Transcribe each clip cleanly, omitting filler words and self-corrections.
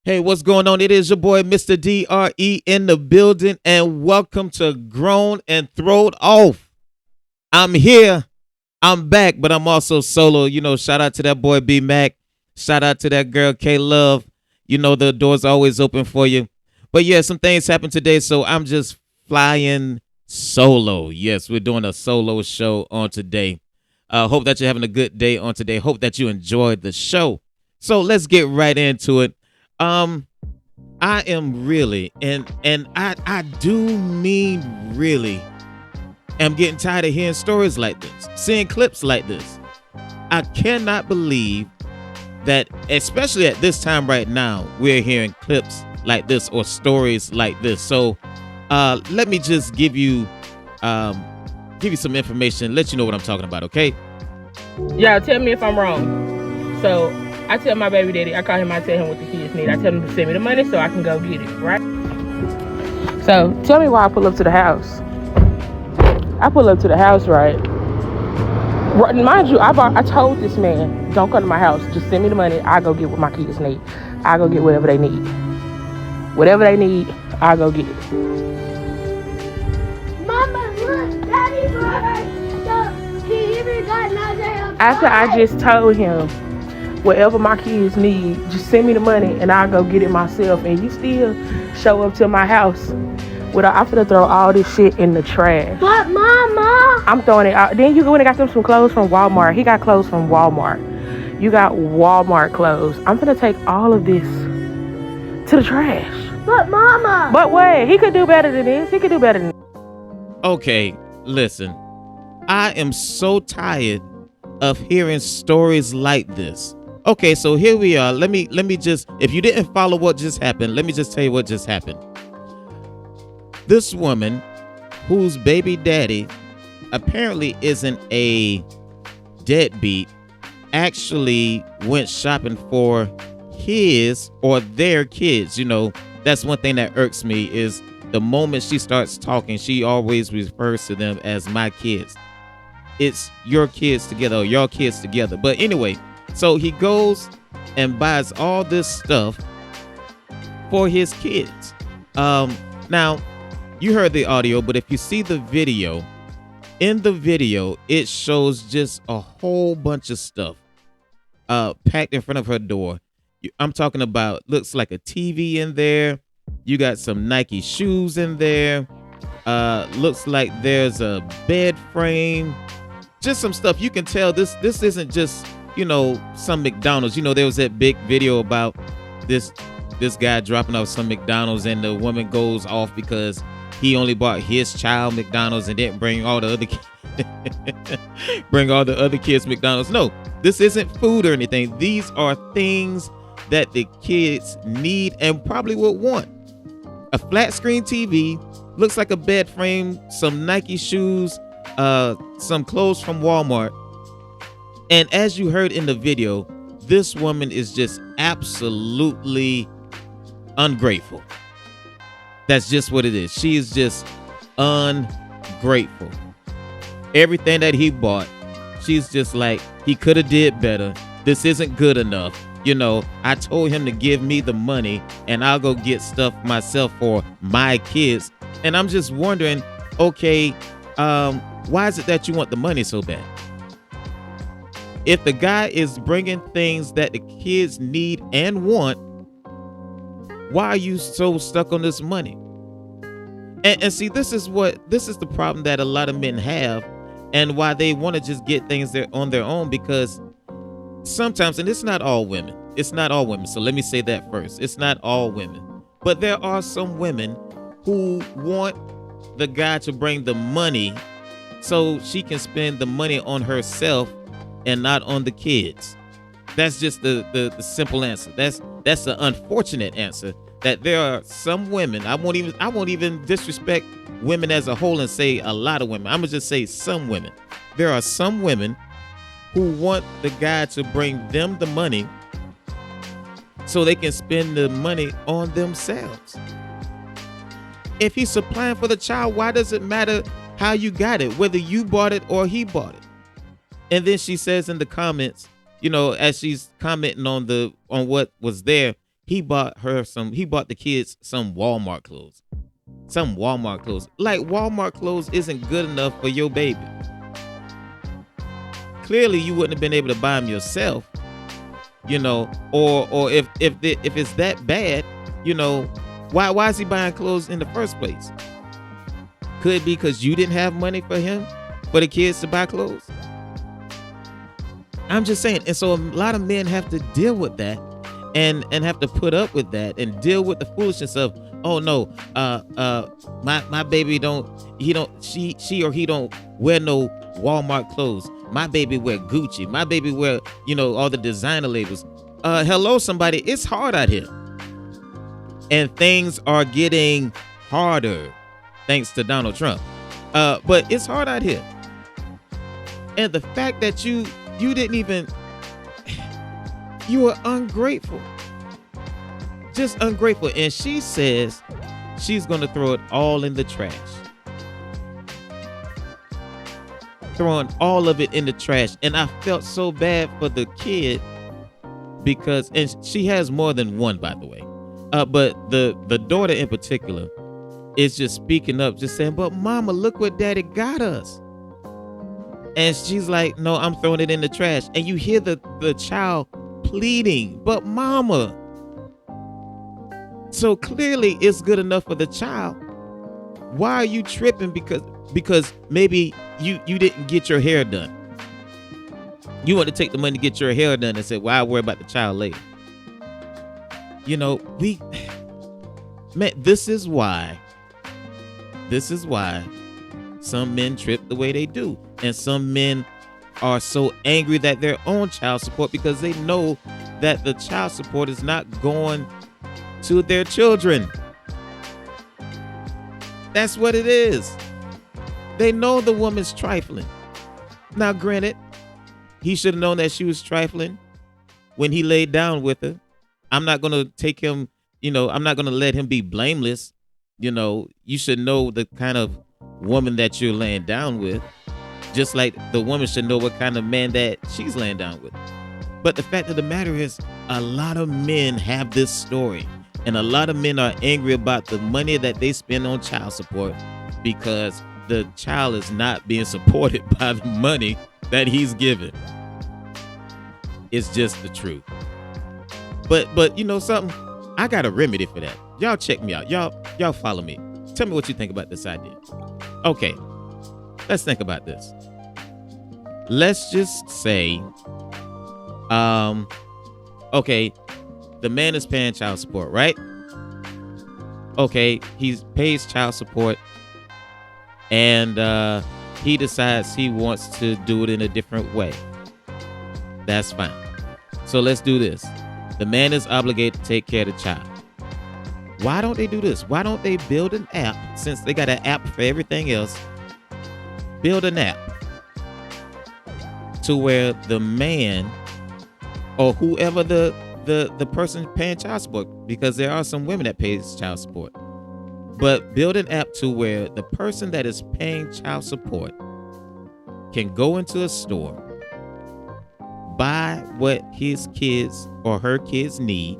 Hey, what's going on? It is your boy, Mr. D.R.E. in the building, and welcome to Grown and Throwed Off. I'm here. I'm back, but I'm also solo. Shout out to that boy, B Mac. Shout out to that girl, K Love. The door's always open for you. But yeah, some things happened today, so I'm just flying solo. Yes, we're doing a solo show on today. Hope that you're having a good day on today. Hope that you enjoyed the show. So let's get right into it. I am really, and I do mean really, am getting tired of hearing stories like this, seeing clips like this. I cannot believe that, especially at this time right now, we're hearing clips like this or stories like this. So let me just give you some information, let you know what I'm talking about, okay? Yeah, tell me if I'm wrong. So I tell my baby daddy, I call him, I tell him what the kids need. I tell him to send me the money so I can go get it, right? So tell me why I pull up to the house. I pull up to the house, right? Mind you, I told this man, don't come to my house. Just send me the money. I go get what my kids need. I go get whatever they need. Whatever they need, I go get it. Mama, look, Daddy he even got another. After I just told him, whatever my kids need, just send me the money and I'll go get it myself. And you still show up to my house I'm finna throw all this shit in the trash. But Mama, I'm throwing it out. Then you go and got them some clothes from Walmart. He got clothes from Walmart. You got Walmart clothes. I'm finna take all of this to the trash. But Mama. But wait, he could do better than this. He could do better than this. Okay, listen. I am so tired of hearing stories like this. Okay, so here we are. Let me just, if you didn't follow what just happened, let me just tell you what just happened. This woman, whose baby daddy apparently isn't a deadbeat, actually went shopping for his or their kids. That's one thing that irks me is the moment she starts talking, she always refers to them as my kids. It's your kids together or your kids together. But anyway, so he goes and buys all this stuff for his kids. Now, you heard the audio, but if you see the video, in the video, it shows just a whole bunch of stuff packed in front of her door. I'm talking about, looks like a TV in there. You got some Nike shoes in there. Looks like there's a bed frame. Just some stuff. You can tell this isn't just, some McDonald's. There was that big video about this guy dropping off some McDonald's and the woman goes off because he only bought his child McDonald's and didn't bring all the other kids McDonald's. No, this isn't food or anything. These are things that the kids need and probably would want. A flat screen TV, looks like a bed frame, some Nike shoes, some clothes from Walmart. And as you heard in the video, this woman is just absolutely ungrateful. That's just what it is. She is just ungrateful. Everything that he bought, she's just like, he could have did better. This isn't good enough. I told him to give me the money and I'll go get stuff myself for my kids. And I'm just wondering, okay, why is it that you want the money so bad? If the guy is bringing things that the kids need and want, why are you so stuck on this money? And see, this is the problem that a lot of men have, and why they want to just get things on their own, because sometimes, and it's not all women. So let me say that first. It's not all women, but there are some women who want the guy to bring the money so she can spend the money on herself and not on the kids. That's just the simple answer. That's the unfortunate answer, that there are some women. I won't even disrespect women as a whole and say a lot of women. I'm gonna just say some women. There are some women who want the guy to bring them the money so they can spend the money on themselves. If he's supplying for the child, why does it matter how you got it, whether you bought it or he bought it? And then she says in the comments, as she's commenting on what was there, he bought the kids some Walmart clothes. Some Walmart clothes. Like Walmart clothes isn't good enough for your baby. Clearly you wouldn't have been able to buy them yourself, or if it's that bad, why is he buying clothes in the first place? Could be because you didn't have money for the kids to buy clothes. I'm just saying. And so a lot of men have to deal with that and have to put up with that and deal with the foolishness of, oh no, my baby she or he don't wear no Walmart clothes. My baby wear Gucci. My baby wear, all the designer labels. Hello, somebody. It's hard out here. And things are getting harder thanks to Donald Trump. But it's hard out here. And the fact that you didn't even, you were ungrateful. Just ungrateful. And she says she's going to throw it all in the trash. Throwing all of it in the trash. And I felt so bad for the kid because, and she has more than one, by the way. But the daughter in particular is just speaking up, just saying, but mama, look what daddy got us. And she's like, no, I'm throwing it in the trash. And you hear the child pleading, but mama. So clearly it's good enough for the child. Why are you tripping? Because maybe you didn't get your hair done. You want to take the money to get your hair done and say, well, I'll worry about the child later. This is why some men trip the way they do. And some men are so angry that they're on child support because they know that the child support is not going to their children. That's what it is. They know the woman's trifling. Now, granted, he should have known that she was trifling when he laid down with her. I'm not going to take him, I'm not going to let him be blameless. You should know the kind of woman that you're laying down with, just like the woman should know what kind of man that she's laying down with. But the fact of the matter is, a lot of men have this story, and a lot of men are angry about the money that they spend on child support because the child is not being supported by the money that he's given. It's just the truth. But you know something? I got a remedy for that. Y'all check me out. Y'all follow me. Tell me what you think about this idea. Okay, let's think about this. Let's just say, okay, the man is paying child support, right? Okay, he pays child support, and he decides he wants to do it in a different way. That's fine. So let's do this. The man is obligated to take care of the child. Why don't they do this? Why don't they build an app, since they got an app for everything else? Build an app to where the man or whoever the person paying child support, because there are some women that pays child support, but build an app to where the person that is paying child support can go into a store, buy what his kids or her kids need,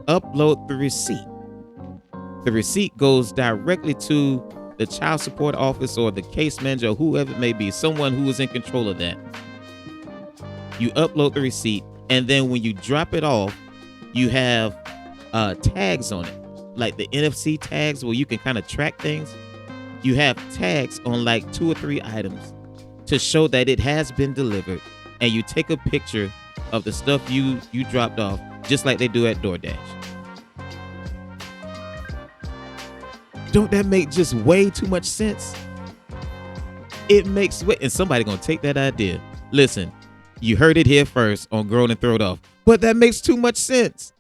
upload the receipt. The receipt goes directly to the child support office or the case manager or whoever it may be, someone who is in control of that. You upload the receipt, and then when you drop it off, you have tags on it, like the NFC tags where you can kind of track things. You have tags on like 2 or 3 items to show that it has been delivered, and you take a picture of the stuff you dropped off, just like they do at DoorDash. Don't that make just way too much sense? It makes way, and somebody gonna take that idea. Listen, you heard it here first on Grown and Throwed Off, but that makes too much sense.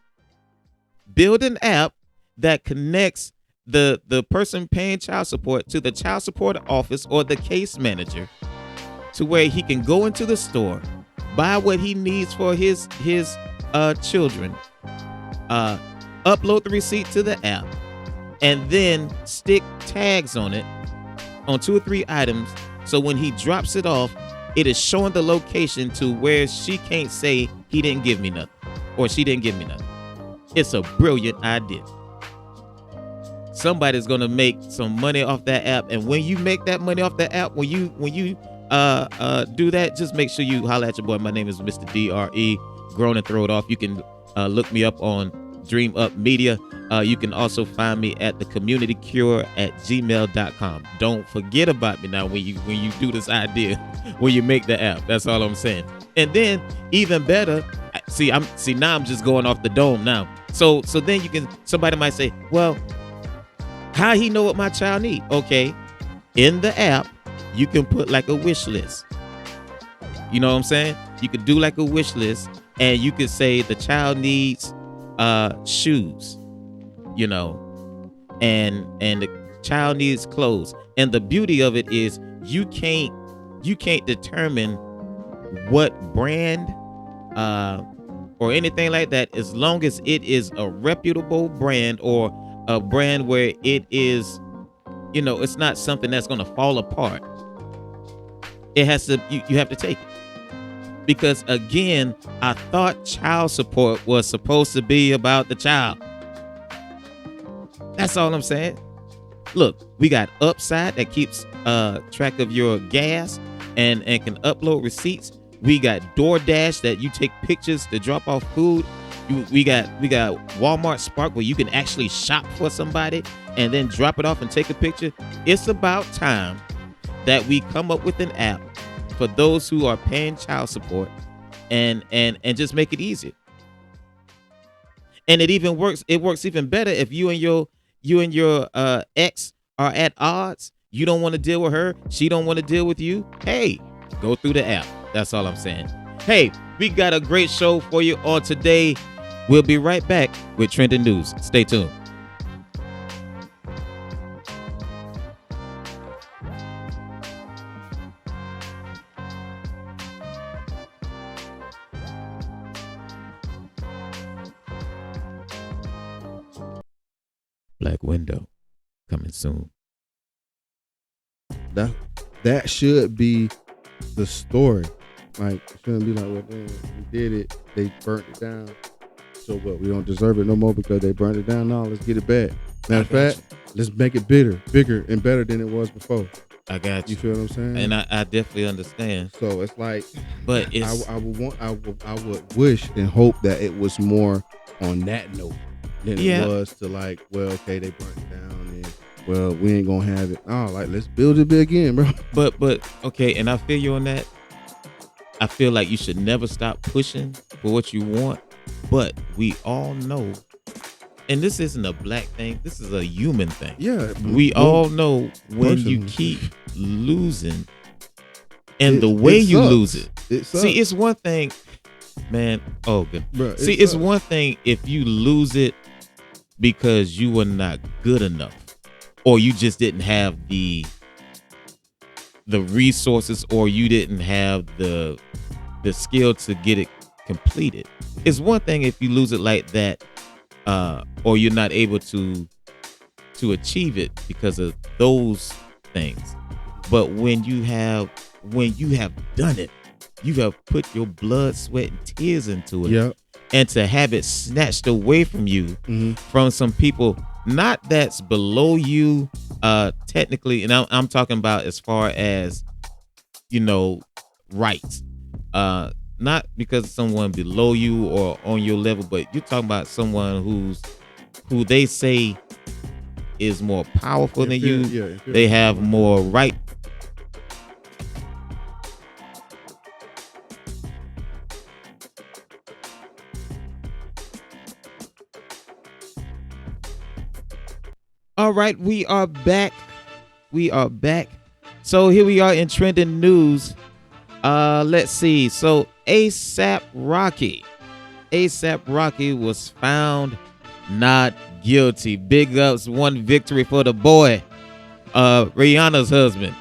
Build an app that connects the person paying child support to the child support office or the case manager, to where he can go into the store, buy what he needs for his children, upload the receipt to the app, and then stick tags on it on 2 or 3 items. So when he drops it off, it is showing the location to where she can't say he didn't give me nothing or she didn't give me nothing. It's a brilliant idea. Somebody's gonna make some money off that app, and when you make that money off that app, when you do that, just make sure you holler at your boy. My name is Mr. D.R.E. Grown and Throw It Off. You can look me up on Dream Up Media. You can also find me at thecommunitycure@gmail.com. Don't forget about me now when you do this idea, when you make the app. That's all I'm saying. And then even better, now I'm just going off the dome now. So then somebody might say, well, how he know what my child need? Okay, in the app, you can put like a wish list. You know what I'm saying? You could do like a wish list, and you could say the child needs shoes, you know, and the child needs clothes. And the beauty of it is you can't determine what brand or anything like that, as long as it is a reputable brand or a brand where it is, you know, it's not something that's going to fall apart. It has to, you have to take it. Because again, I thought child support was supposed to be about the child. That's all I'm saying. Look, we got Upside that keeps track of your gas and can upload receipts. We got DoorDash that you take pictures to drop off food. We got Walmart Spark where you can actually shop for somebody and then drop it off and take a picture. It's about time that we come up with an app for those who are paying child support and just make it easier. And it works even better if you and your ex are at odds. You don't want to deal with her, she don't want to deal with you. Hey, go through the app. That's all I'm saying. Hey, we got a great show for you on today. We'll be right back with trending news. Stay tuned. Black Window coming soon. That should be the story. Like, it shouldn't be like, well, damn, we did it, they burnt it down, so what, we don't deserve it no more because they burnt it down? No, let's get it back. Matter of fact, let's make it bigger and better than it was before. I got you. You feel what I'm saying? And I definitely understand. So it's like, but it's I would wish and hope that it was more on that note than it was to like, well, okay, they burnt it down and well, we ain't gonna have it. Oh, like, let's build it big again, bro. But okay, and I feel you on that. I feel like you should never stop pushing for what you want, but we all know, and this isn't a black thing, this is a human thing. Yeah. We all know when you keep losing and the way you lose it. See, it's one thing, man. Oh, good. Bruh, see, it's one thing if you lose it because you were not good enough, or you just didn't have the resources, or you didn't have the skill to get it completed. It's one thing if you lose it like that, or you're not able to achieve it because of those things. But when you have done it, you have put your blood, sweat, and tears into it. Yep. And to have it snatched away from you from some people, not that's below you technically, and I'm talking about as far as, you know, rights, not because someone below you or on your level, but you're talking about someone who they say is more powerful than you. They have more right. All right, we are back. So here we are in trending news. Let's see. So A$AP Rocky was found not guilty. Big ups, one victory for the boy, Rihanna's husband.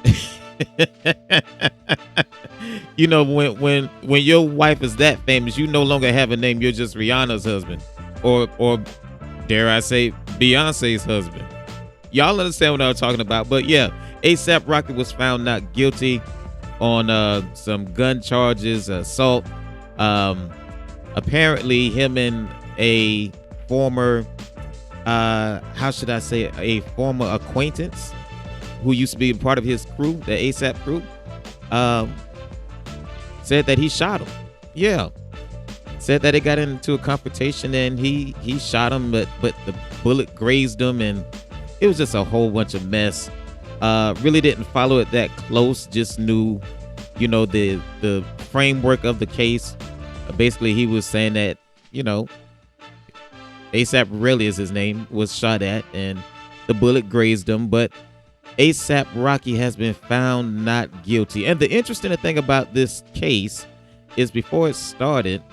You know, when your wife is that famous, you no longer have a name. You're just Rihanna's husband, or dare I say, Beyonce's husband. Y'all understand what I'm talking about. But yeah, A$AP Rocky was found not guilty on some gun charges, assault. Apparently him and a former, how should I say, a former acquaintance who used to be part of his crew, the ASAP crew, said that he shot him. Yeah. Said that they got into a confrontation and he shot him, but the bullet grazed him, and it was just a whole bunch of mess. Really didn't follow it that close, just knew, the framework of the case. Basically, he was saying that, ASAP really is his name, was shot at and the bullet grazed him, but ASAP Rocky has been found not guilty. And the interesting thing about this case is before it started,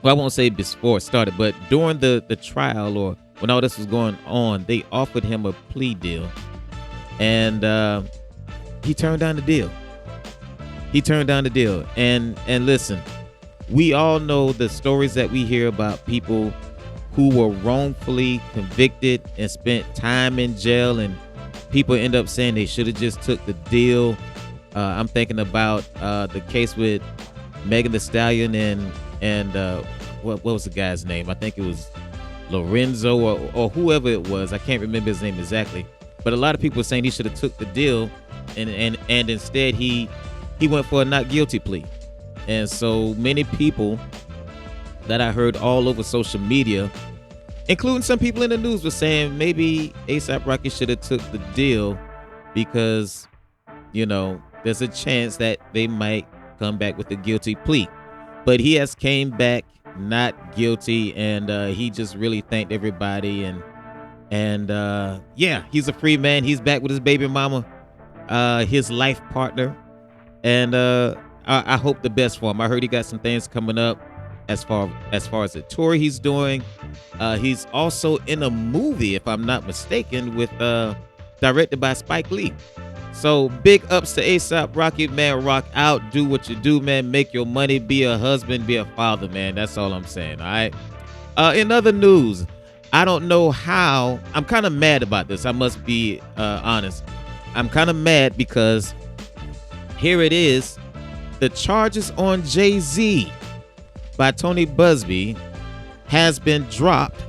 well, I won't say before it started, but during the trial, or when all this was going on, they offered him a plea deal. And he turned down the deal. And listen, we all know the stories that we hear about people who were wrongfully convicted and spent time in jail, and people end up saying they should have just took the deal. I'm thinking about the case with Megan Thee Stallion and what was the guy's name? I think it was Lorenzo or whoever it was. I can't remember his name exactly. But a lot of people were saying he should have took the deal, and instead he went for a not guilty plea. And so many people that I heard all over social media, including some people in the news, were saying maybe ASAP Rocky should have took the deal because, there's a chance that they might come back with a guilty plea. But he has came back not guilty, and he just really thanked everybody. And yeah, he's a free man. He's back with his baby mama, his life partner. And I hope the best for him. I heard he got some things coming up as far as the tour he's doing. He's also in a movie, if I'm not mistaken, with directed by Spike Lee. So big ups to ASAP Rocky, man. Rock out, do what you do, man. Make your money, be a husband, be a father, man. That's all I'm saying. All right. In other news, I don't know how. I'm kind of mad about this. I must be honest. I'm kind of mad because here it is. The charges on Jay-Z by Tony Busby has been dropped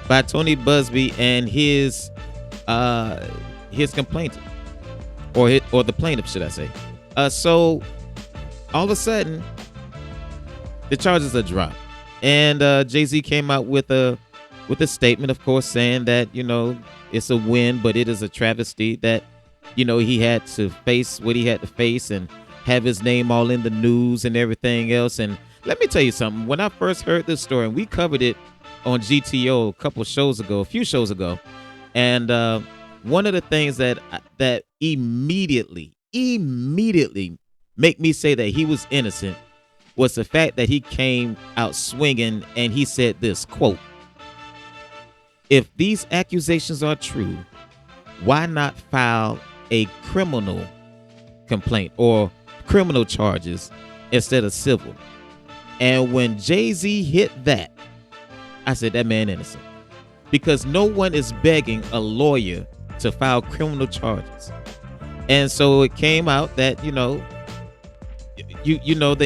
by Tony Busby and his complainant, or the plaintiff, should I say. So all of a sudden the charges are dropped, and Jay-Z came out with a statement, of course, saying that it's a win, but it is a travesty that he had to face what he had to face and have his name all in the news and everything else. And let me tell you something. When I first heard this story, and we covered it on G.T.O a few shows ago, and one of the things that immediately make me say that he was innocent was the fact that he came out swinging, and he said this, quote, "If these accusations are true, why not file a criminal complaint or criminal charges instead of civil?" And when Jay-Z hit that, I said, that man innocent, because no one is begging a lawyer to file criminal charges. And so it came out that the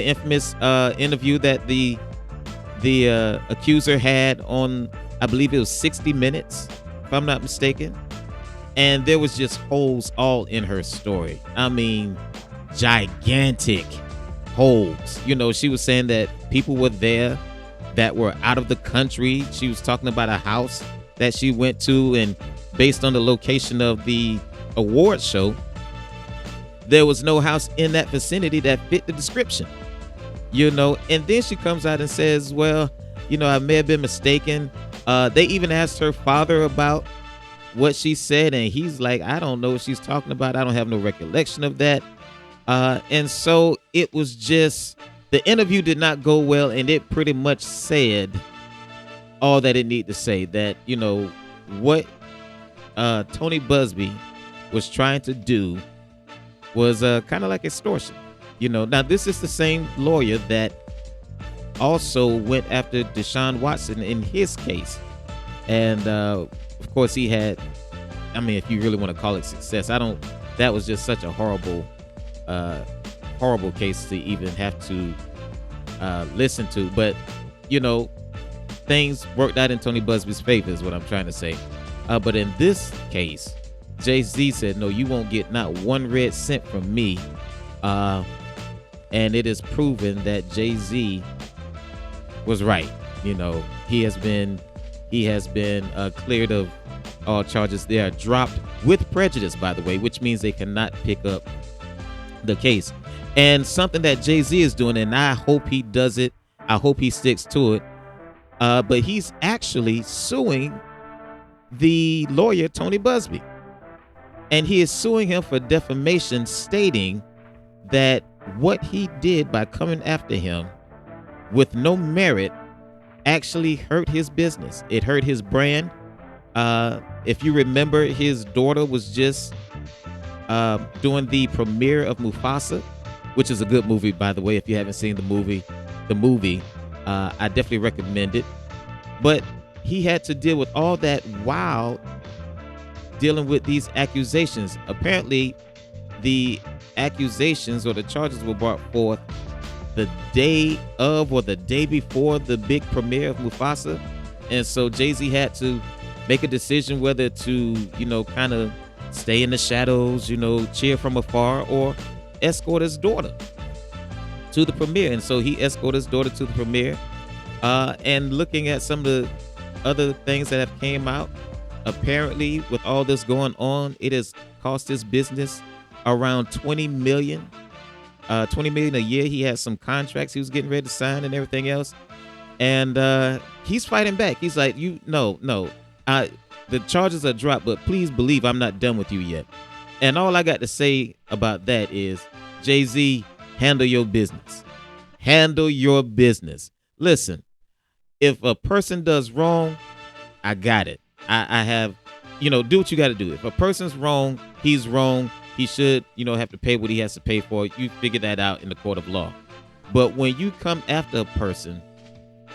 infamous interview that the accuser had on, I believe it was 60 Minutes, if I'm not mistaken. And there was just holes all in her story. I mean, gigantic holes. She was saying that people were there that were out of the country. She was talking about a house that she went to, and based on the location of the award show, there was no house in that vicinity that fit the description. And then she comes out and says, well, I may have been mistaken. They even asked her father about what she said, and he's like, I don't know what she's talking about. I don't have no recollection of that. And so it was just, the interview did not go well, and it pretty much said all that it needed to say, that what Tony Busby was trying to do was kind of like extortion. Now this is the same lawyer that also went after Deshaun Watson in his case, and of course he had, if you really want to call it success, that was just such a horrible case to even have to listen to. But things worked out in Tony Busby's favor is what I'm trying to say. But in this case, Jay-Z said, no, you won't get not one red cent from me. And it is proven that Jay-Z was right. You know, he has been cleared of all charges. They are dropped with prejudice, by the way, which means they cannot pick up the case. And something that Jay-Z is doing, and I hope he does it, I hope he sticks to it, but he's actually suing the lawyer Tony Busby, and he is suing him for defamation, stating that what he did by coming after him with no merit actually hurt his business. It hurt his brand. If you remember, his daughter was just doing the premiere of Mufasa, which is a good movie, by the way. If you haven't seen the movie, I definitely recommend it. But he had to deal with all that while dealing with these accusations. Apparently, the accusations or the charges were brought forth the day of or the day before the big premiere of Mufasa. And so Jay-Z had to make a decision whether to, you know, kind of stay in the shadows, you know, cheer from afar, or escort his daughter to the premiere. And so he escorted his daughter to the premiere. And looking at some of the other things that have came out, apparently with all this going on, it has cost his business around $20 million a year. He had some contracts he was getting ready to sign and everything else. And he's fighting back. He's like, the charges are dropped, but please believe I'm not done with you yet. And all I got to say about that is, Jay-Z, handle your business. Handle your business. Listen, if a person does wrong, I got it. I have, do what you got to do. If a person's wrong, he's wrong. He should, have to pay what he has to pay for. You figure that out in the court of law. But when you come after a person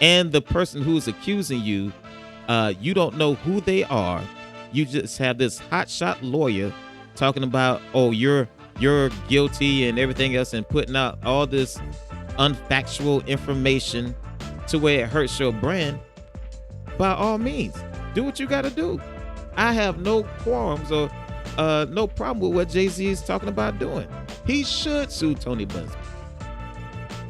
and the person who's accusing you, you don't know who they are. You just have this hotshot lawyer talking about, oh, you're guilty and everything else, and putting out all this unfactual information to where it hurts your brand. By all means, do what you got to do. I have no qualms or no problem with what Jay-Z is talking about doing. He should sue Tony Busby.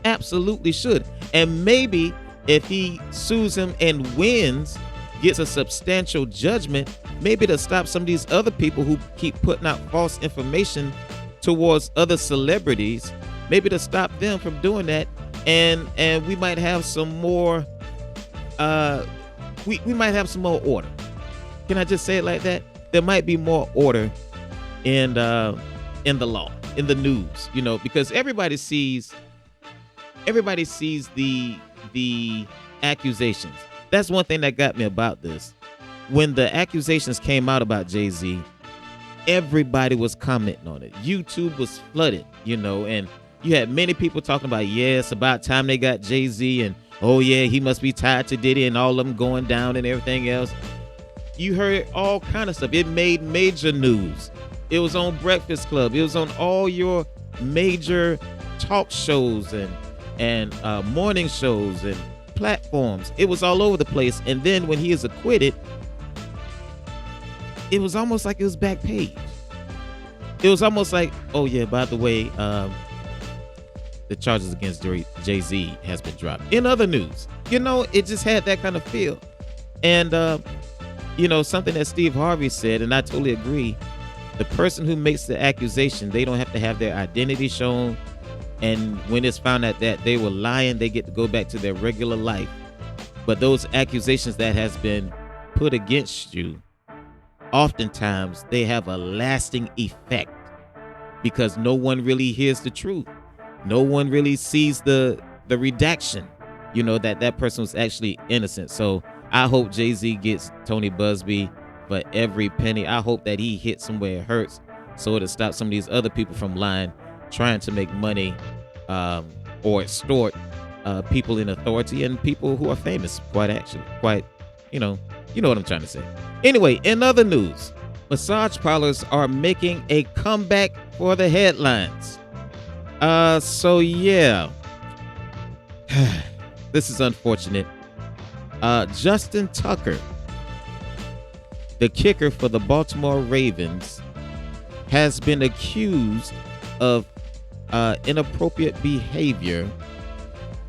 Absolutely should. And maybe if he sues him and wins, gets a substantial judgment, maybe to stop some of these other people who keep putting out false information towards other celebrities, maybe to stop them from doing that. And we might have some more we might have some more order. Can I just say it like that? There might be more order in the law, in the news, because everybody sees the accusations. That's one thing that got me about this. When the accusations came out about Jay-Z, everybody was commenting on it. YouTube was flooded, and you had many people talking about, yeah, it's about time they got Jay-Z, and oh yeah, he must be tied to Diddy, and all of them going down and everything else. You heard all kind of stuff. It made major news. It was on Breakfast Club. It was on all your major talk shows and morning shows and platforms. It was all over the place. And then when he is acquitted, it was almost like it was back page. It was almost like, oh yeah, by the way, the charges against Jay-Z has been dropped. In other news, it just had that kind of feel. And something that Steve Harvey said, and I totally agree, the person who makes the accusation, they don't have to have their identity shown. And when it's found out that they were lying, they get to go back to their regular life. But those accusations that has been put against you, oftentimes they have a lasting effect because no one really hears the truth. No one really sees the redaction, that person was actually innocent. So I hope Jay-Z gets Tony Busby for every penny. I hope that he hits him where it hurts, so it'll stop some of these other people from lying, trying to make money or extort people in authority and people who are famous. Quite, you know what I'm trying to say. Anyway, in other news, massage parlors are making a comeback for the headlines. So yeah, this is unfortunate. Justin Tucker, the kicker for the Baltimore Ravens, has been accused of inappropriate behavior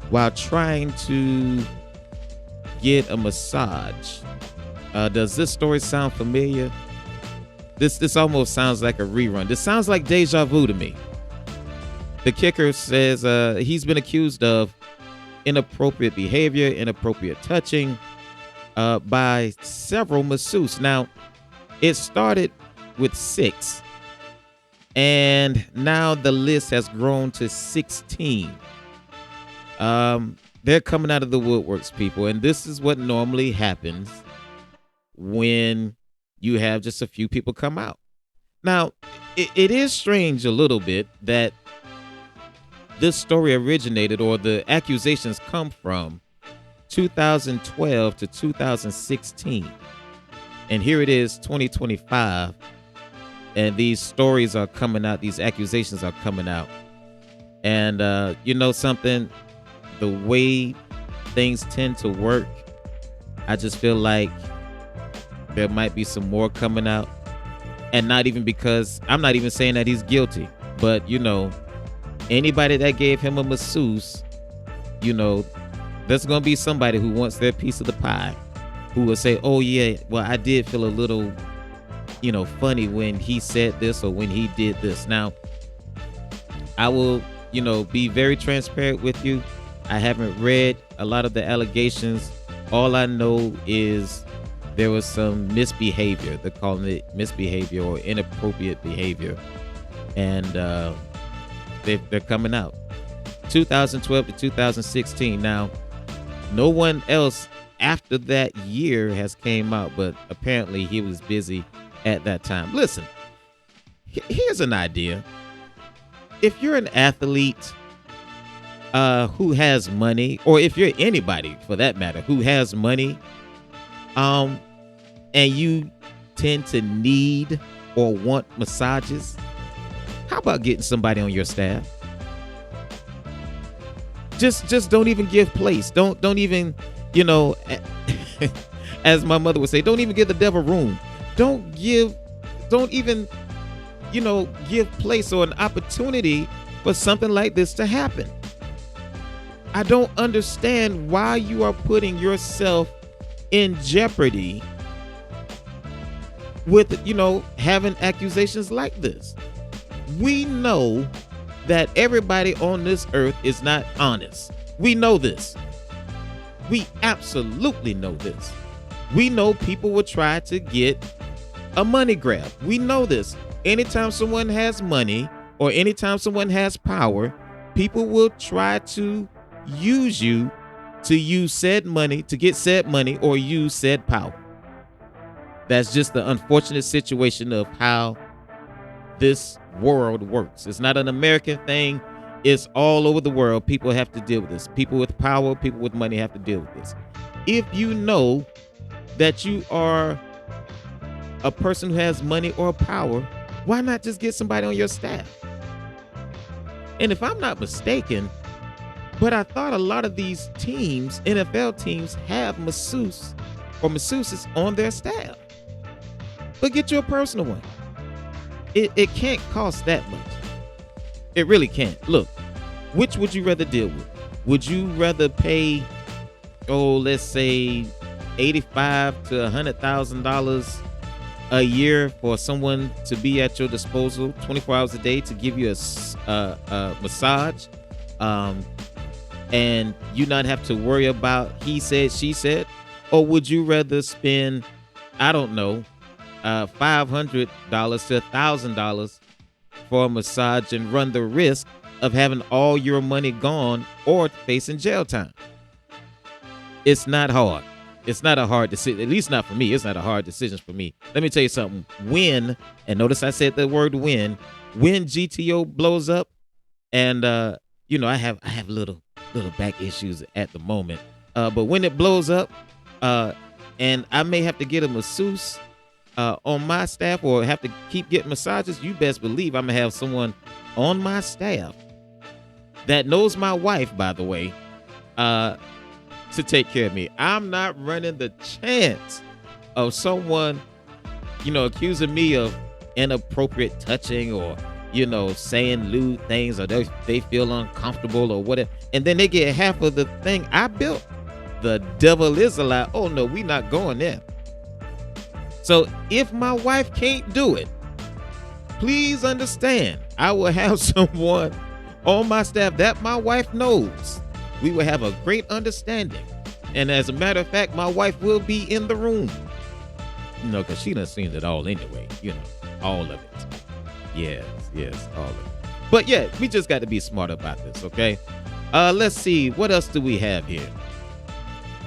while trying to get a massage. Does this story sound familiar? This almost sounds like a rerun. This sounds like deja vu to me. The kicker says he's been accused of inappropriate behavior, inappropriate touching by several masseuses. Now, it started with 6, and now the list has grown to 16. They're coming out of the woodworks, people, and this is what normally happens when you have just a few people come out. Now, it is strange a little bit that this story originated, or the accusations come from 2012 to 2016. And here it is, 2025. And these stories are coming out. These accusations are coming out. And you know something? The way things tend to work, I just feel like there might be some more coming out. And not even because, I'm not even saying that he's guilty, but you know, anybody that gave him a masseuse, you know, there's going to be somebody who wants their piece of the pie, who will say, oh yeah, well, I did feel a little, you know, funny when he said this or when he did this. Now, I will, you know, be very transparent with you. I haven't read a lot of the allegations. All I know is there was some misbehavior. They're calling it misbehavior or inappropriate behavior. And they're coming out. 2012 to 2016. Now, no one else after that year has came out, but apparently he was busy at that time. Listen, here's an idea. If you're an athlete who has money, or if you're anybody for that matter who has money, and you tend to need or want massages, how about getting somebody on your staff? Just don't even give place. Don't even, you know, as my mother would say, don't even give the devil room. Don't even, you know, give place or an opportunity for something like this to happen. I don't understand why you are putting yourself in jeopardy with, you know, having accusations like this. We know that everybody on this earth is not honest. We know this. We absolutely know this. We know people will try to get a money grab. We know this. Anytime someone has money or anytime someone has power, people will try to use you to use said money, to get said money, or use said power. That's just the unfortunate situation of how this world works. It's not an American thing. It's all over the world. People have to deal with this. People with power, people with money have to deal with this. If you know that you are a person who has money or power, why not just get somebody on your staff? And if I'm not mistaken, but I thought a lot of these teams, NFL teams, have masseuse or masseuses on their staff. But get you a personal one. It can't cost that much. It really can't. Look, which would you rather deal with? Would you rather pay, let's say $85,000 to $100,000 a year for someone to be at your disposal 24 hours a day to give you a massage, and you not have to worry about he said, she said? Or would you rather spend, I don't know, $500 to $1,000 for a massage and run the risk of having all your money gone or facing jail time? It's not hard. It's not a hard decision, at least not for me. It's not a hard decision for me. Let me tell you something. When, and notice I said the word when G.T.O blows up, and you know, I have little back issues at the moment. But when it blows up, and I may have to get a masseuse on my staff or have to keep getting massages, you best believe I'm gonna have someone on my staff that knows my wife, by the way, to take care of me. I'm not running the chance of someone, accusing me of inappropriate touching or, saying lewd things, or they feel uncomfortable or whatever. And then they get half of the thing I built. The devil is a lie. Oh no, we not going there. So if my wife can't do it, please understand, I will have someone on my staff that my wife knows. We will have a great understanding. And as a matter of fact, my wife will be in the room. Because she done seen it all anyway. All of it. Yes, all of it. But yeah, we just got to be smart about this, okay? Let's see. What else do we have here?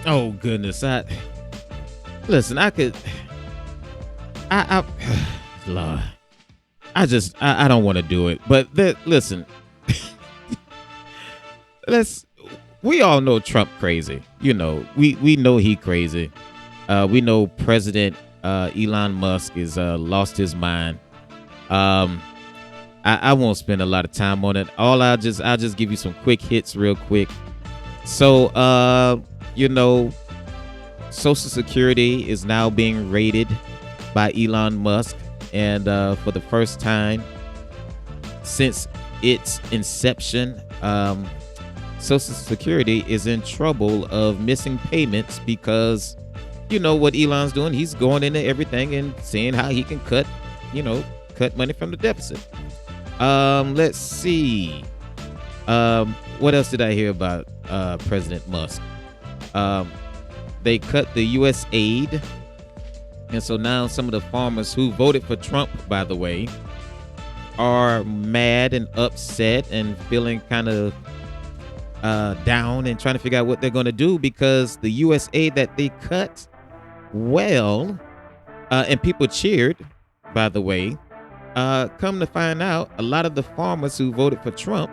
Oh, goodness. Listen, Lord. I don't want to do it. But listen. We all know Trump crazy. We know he crazy. We know President Elon Musk is lost his mind. I won't spend a lot of time on it. I'll just give you some quick hits real quick. So Social Security is now being raided by Elon Musk, and for the first time since its inception, Social Security is in trouble of missing payments because what Elon's doing. He's going into everything and seeing how he can cut money from the deficit. Let's see. What else did I hear about President Musk? They cut the U.S. aid. And so now some of the farmers who voted for Trump, by the way, are mad and upset and feeling kind of down and trying to figure out what they're going to do because the U.S. aid that they cut, and people cheered, by the way, come to find out a lot of the farmers who voted for Trump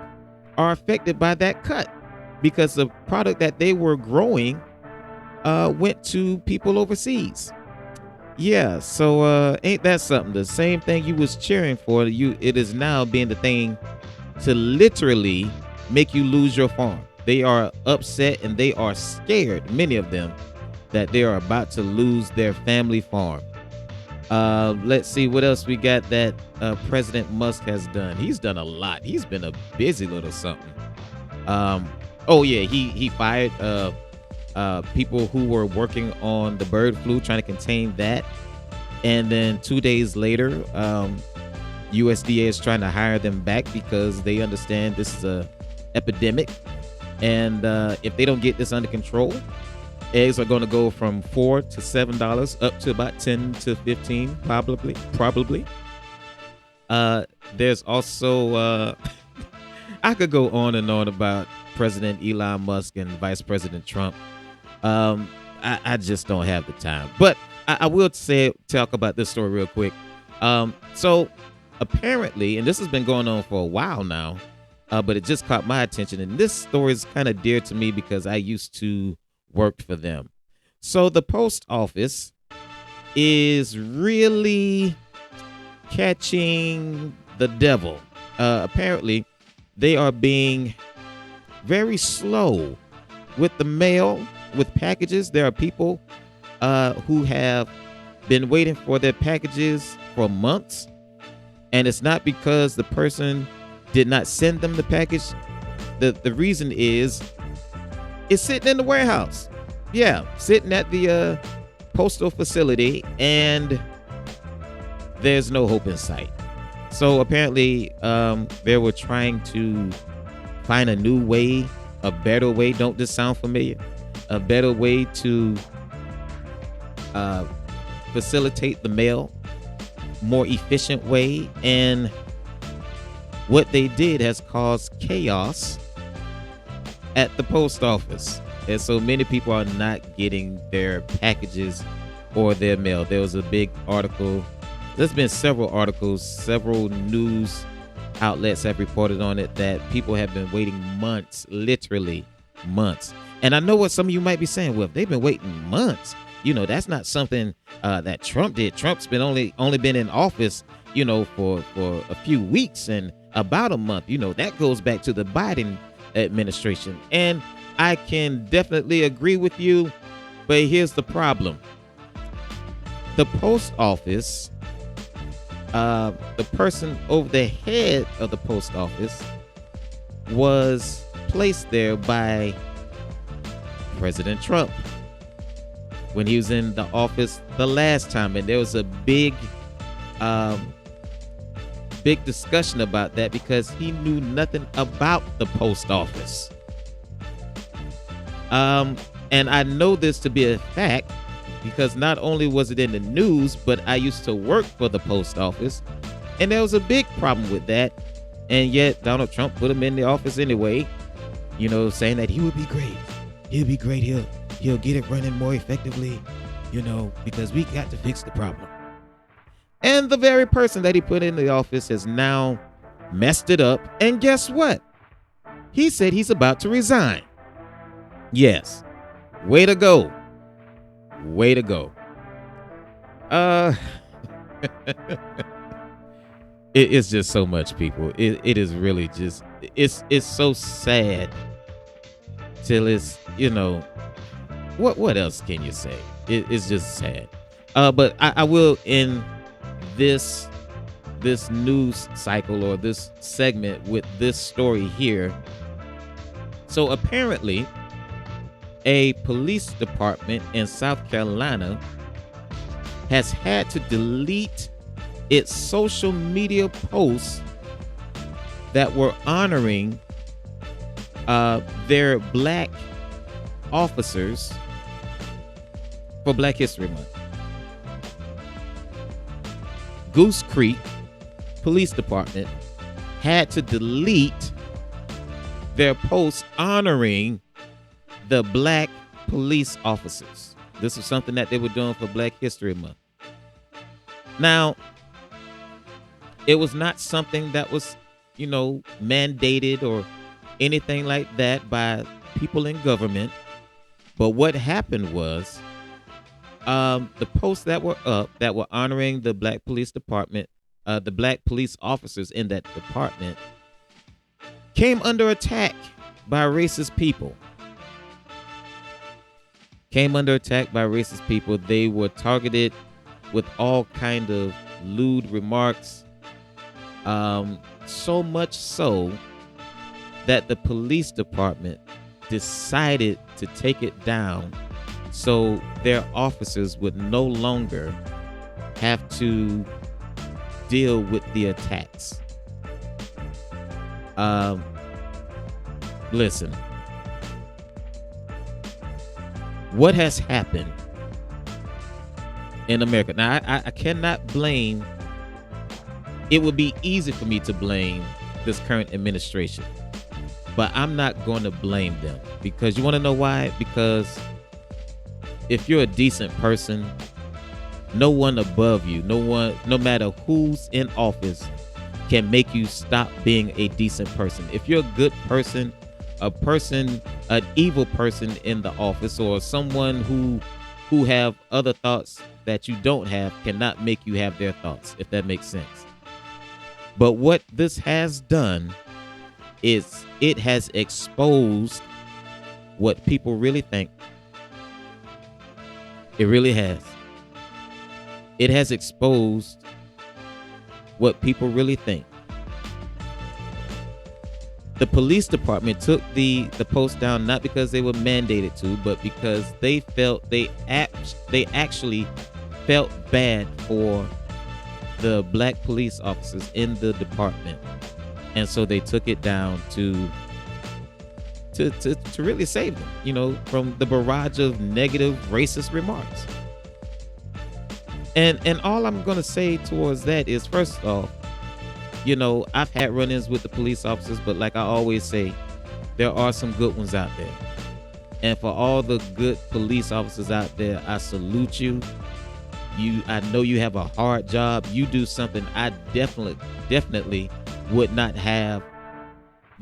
are affected by that cut because the product that they were growing went to people overseas. Yeah, so ain't that something? The same thing you was cheering for, it is now being the thing to literally make you lose your farm. They are upset and they are scared, many of them, that they are about to lose their family farm. Let's see what else we got that President Musk has done. He's done a lot. He's been a busy little something. He fired people who were working on the bird flu, trying to contain that. And then 2 days later, USDA is trying to hire them back because they understand this is a epidemic. And if they don't get this under control, eggs are going to go from $4 to $7 up to about 10 to 15, probably. There's also, I could go on and on about President Elon Musk and Vice President Trump. I just don't have the time. But I will talk about this story real quick. So apparently, and this has been going on for a while now, but it just caught my attention. And this story is kind of dear to me because I used to work for them. So the post office is really catching the devil. Apparently, they are being very slow with the mail, with packages. There are people who have been waiting for their packages for months, and it's not because the person did not send them the package. The reason is it's sitting in the warehouse. Yeah, sitting at the postal facility, and there's no hope in sight. So apparently they were trying to find a new way, a better way. Don't this sound familiar? A better way to facilitate the mail, more efficient way. And what they did has caused chaos at the post office. And so many people are not getting their packages or their mail. There was a big article. There's been several articles, several news outlets have reported on it, that people have been waiting months, literally months. And I know what some of you might be saying, well, if they've been waiting months, that's not something that Trump did. Trump's been only been in office, for a few weeks and about a month. That goes back to the Biden administration. And I can definitely agree with you, but here's the problem. The post office, the person over the head of the post office was placed there by President Trump when he was in the office the last time, and there was a big discussion about that because he knew nothing about the post office. And I know this to be a fact because not only was it in the news, but I used to work for the post office, and there was a big problem with that. And yet Donald Trump put him in the office anyway, saying that he would be great. He'll be great. He'll get it running more effectively, because we got to fix the problem. And the very person that he put in the office has now messed it up. And guess what? He said he's about to resign. Yes. Way to go. Way to go. It's just so much, people. It is really just, it's so sad till it's, what else can you say? It's just sad. But I will end this news cycle or this segment with this story here. So apparently a police department in South Carolina has had to delete its social media posts that were honoring their black officers for Black History Month. Goose Creek Police Department had to delete their posts honoring the black police officers. This was something that they were doing for Black History Month. Now, it was not something that was, mandated or anything like that by people in government. But what happened was, the posts that were up that were honoring the black police department, the black police officers in that department, came under attack by racist people. They were targeted with all kind of lewd remarks. So much so that the police department decided to take it down so their officers would no longer have to deal with the attacks. Listen, what has happened in America? Now, I cannot blame. It would be easy for me to blame this current administration, but I'm not going to blame them, because you want to know why? Because if you're a decent person, no one above you, no matter who's in office, can make you stop being a decent person. If you're a good person, an evil person in the office, or someone who have other thoughts that you don't have, cannot make you have their thoughts, if that makes sense. But what this has done is it has exposed what people really think. It really has. It has exposed what people really think. The police department took the post down not because they were mandated to, but because they felt they actually felt bad for the black police officers in the department, and so they took it down to really save them, from the barrage of negative racist remarks. And all I'm gonna say towards that is, first off, I've had run-ins with the police officers, but like I always say, there are some good ones out there. And for all the good police officers out there, I salute you. I know you have a hard job. You do something I definitely would not have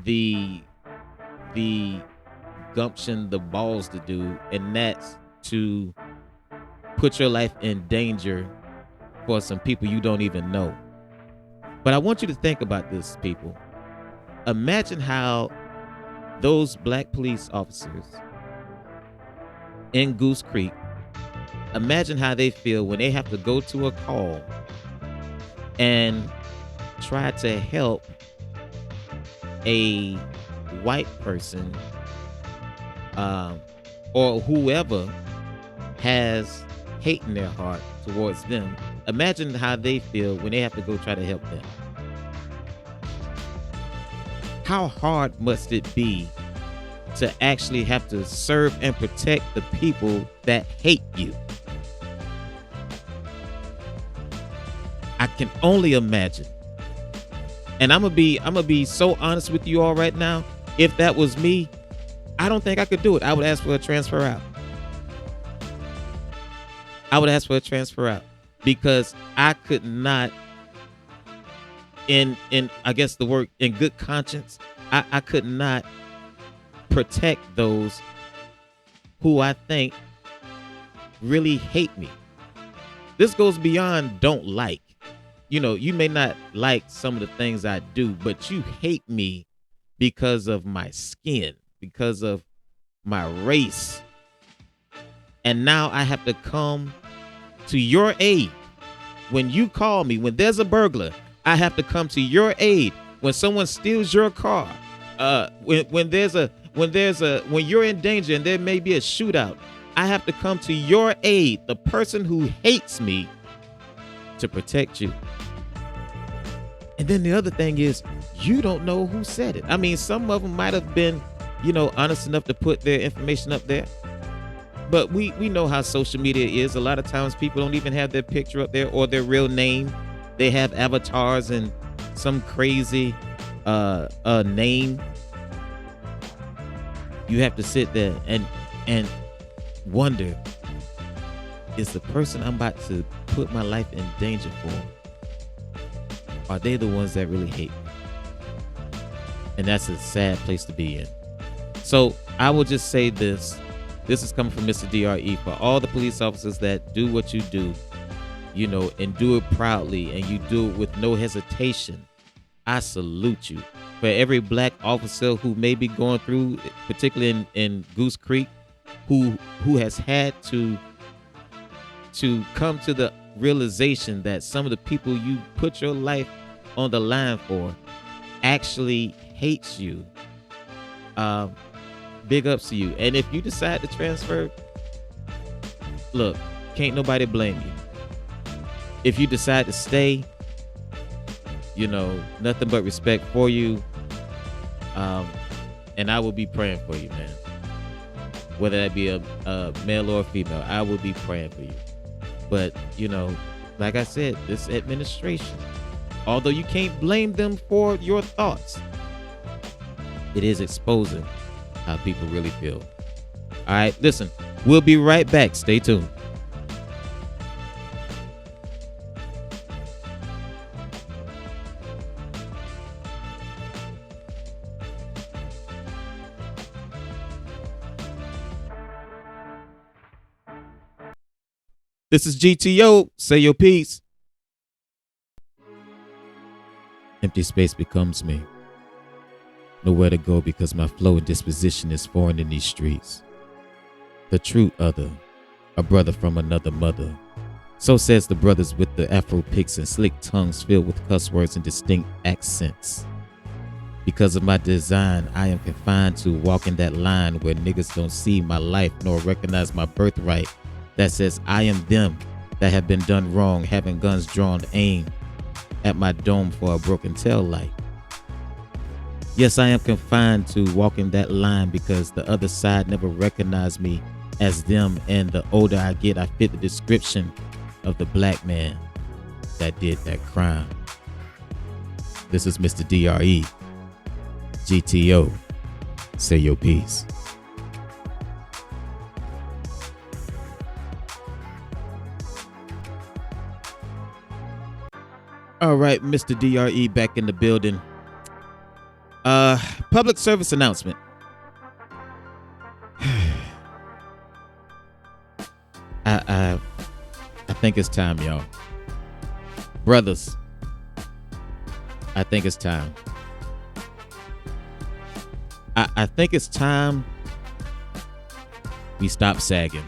the gumption, the balls to do, and that's to put your life in danger for some people you don't even know. But I want you to think about this, people. Imagine how those black police officers in Goose Creek, imagine how they feel when they have to go to a call and try to help a white person or whoever has hate in their heart towards them. Imagine how they feel when they have to go try to help them. How hard must it be to actually have to serve and protect the people that hate you? I can only imagine. And I'm gonna be so honest with you all right now. If that was me, I don't think I could do it. I would ask for a transfer out. Because I could not, in I guess the word, in good conscience, I could not protect those who I think really hate me. This goes beyond don't like. You know, you may not like some of the things I do, but you hate me because of my skin, because of my race. And now I have to come to your aid. When you call me, when there's a burglar, I have to come to your aid. When someone steals your car, when you're in danger and there may be a shootout, I have to come to your aid, the person who hates me, to protect you. And then the other thing is, you don't know who said it. I mean, some of them might have been, honest enough to put their information up there. But we know how social media is. A lot of times people don't even have their picture up there or their real name. They have avatars and some crazy name. You have to sit there and wonder, is the person I'm about to put my life in danger for, are they the ones that really hate me? And that's a sad place to be in. So I will just say this. This is coming from Mr. D.R.E. For all the police officers that do what you do, and do it proudly, and you do it with no hesitation, I salute you. For every black officer who may be going through, particularly in Goose Creek, who has had to come to the realization that some of the people you put your life on the line for actually hates you. Big ups to you. And if you decide to transfer, look, can't nobody blame you. If you decide to stay, nothing but respect for you. And I will be praying for you, man. Whether that be a male or a female, I will be praying for you. But, like I said, this administration, although you can't blame them for your thoughts, it is exposing how people really feel. All right, listen, we'll be right back. Stay tuned. This is G.T.O. Say your piece. Empty space becomes me. Nowhere to go because my flow and disposition is foreign in these streets. The true other, a brother from another mother. So says the brothers with the afro pics and slick tongues filled with cuss words and distinct accents. Because of my design, I am confined to walking that line where niggas don't see my life nor recognize my birthright. That says I am them that have been done wrong, having guns drawn aimed at my dome for a broken tail light. Yes, I am confined to walking that line because the other side never recognized me as them, and the older I get, I fit the description of the black man that did that crime. This is Mr. D.R.E. G.T.O. Say your piece. All right, Mr. D.R.E. back in the building. Public service announcement. I think it's time, y'all. Brothers, I think it's time. I think it's time we stop sagging.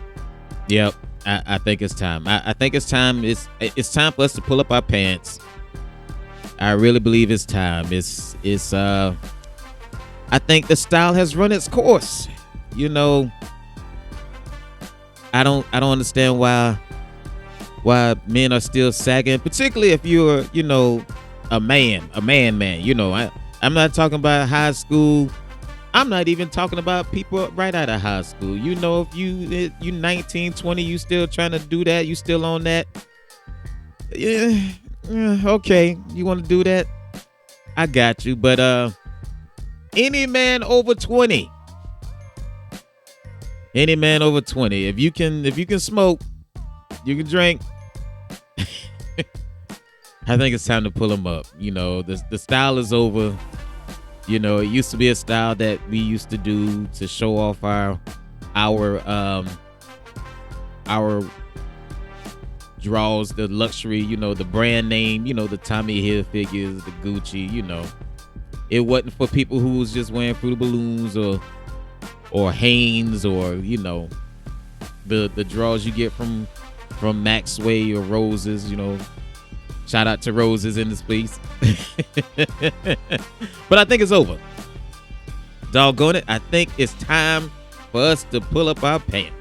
Yep. I think it's time. I think it's time. It's time for us to pull up our pants. I really believe it's time. I think the style has run its course. You know, I don't understand why men are still sagging, particularly if you're, you know, a man. You know, I'm not talking about high school. I'm not even talking about people right out of high school. You know, if you 19, 20, you still trying to do that, you still on that. Yeah, okay, you want to do that? I got you. But any man over 20, if you can smoke, you can drink. I think it's time to pull them up. You know, the style is over. You know, it used to be a style that we used to do to show off our draws, the luxury, you know, the brand name, you know, the Tommy Hilfigers, the Gucci, you know. It wasn't for people who was just wearing Fruity Balloons or Hanes, or, you know, the draws you get from Maxway or Roses, you know. Shout out to Roses in this place. But I think it's over. Doggone it. I think it's time for us to pull up our pants.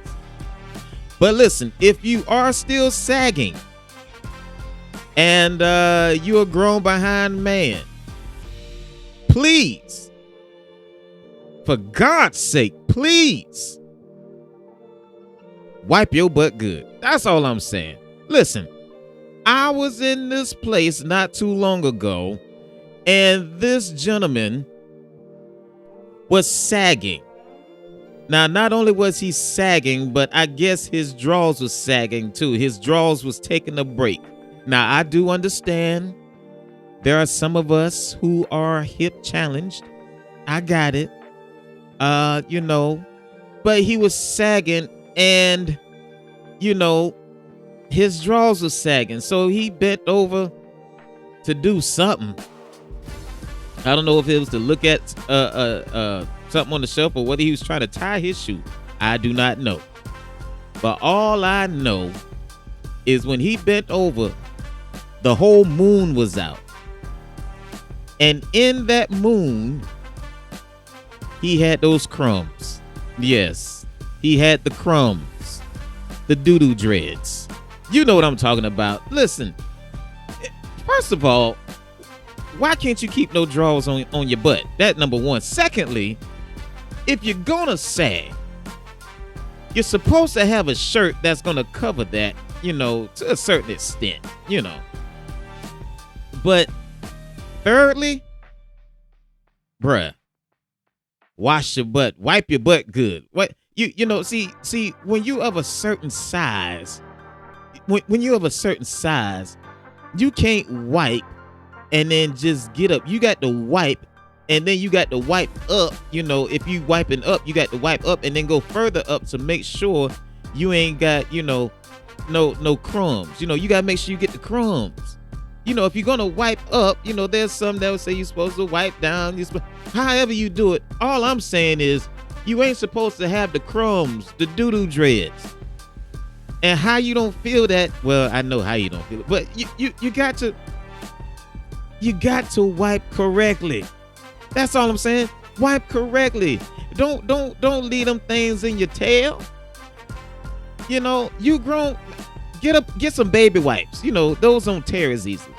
But listen, if you are still sagging and you're a grown behind man, please, for God's sake, please wipe your butt good. That's all I'm saying. Listen, I was in this place not too long ago, and this gentleman was sagging. Now, not only was he sagging, but I guess his drawers was sagging too. His drawers was taking a break. Now, I do understand there are some of us who are hip challenged. I got it. You know, but he was sagging, and, you know, his drawers was sagging. So he bent over to do something. I don't know if it was to look at something on the shelf or whether he was trying to tie his shoe. I do not know. But all I know is when he bent over, the whole moon was out. And in that moon, he had those crumbs. Yes, he had the crumbs, the doo-doo dreads. You know what I'm talking about. Listen, first of all, why can't you keep no drawers on your butt? That number one. Secondly, if you're gonna sag, you're supposed to have a shirt that's gonna cover that, you know, to a certain extent, you know. But thirdly, bruh, wash your butt, wipe your butt good. What you know, see, when you of a certain size, when you of a certain size, you can't wipe and then just get up. You got to wipe, and then you got to wipe up. You know, if you wiping up, you got to wipe up and then go further up to make sure you ain't got, you know, no crumbs. You know, you got to make sure you get the crumbs. You know, if you're going to wipe up, you know, there's some that will say you're supposed to wipe down. However you do it, all I'm saying is you ain't supposed to have the crumbs, the doo-doo dreads. And how you don't feel that, well, I know how you don't feel it, but you got to wipe correctly. That's all I'm saying. Wipe correctly. Don't leave them things in your tail. You know, you grown. Get some baby wipes. You know, those don't tear as easily.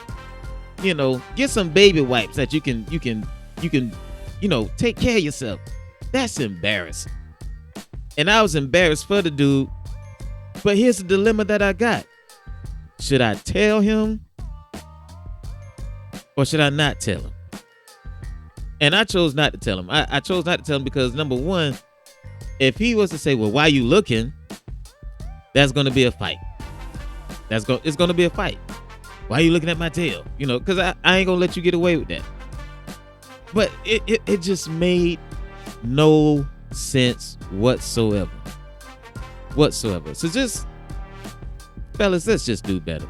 You know, get some baby wipes that you can, you know, take care of yourself. That's embarrassing. And I was embarrassed for the dude. But here's the dilemma that I got. Should I tell him or should I not tell him? And I chose not to tell him. I chose not to tell him because, number one, if he was to say, well, why you looking? That's going to be a fight. It's going to be a fight. Why are you looking at my tail? You know, because I ain't going to let you get away with that. But it just made no sense whatsoever. So just, fellas, let's just do better.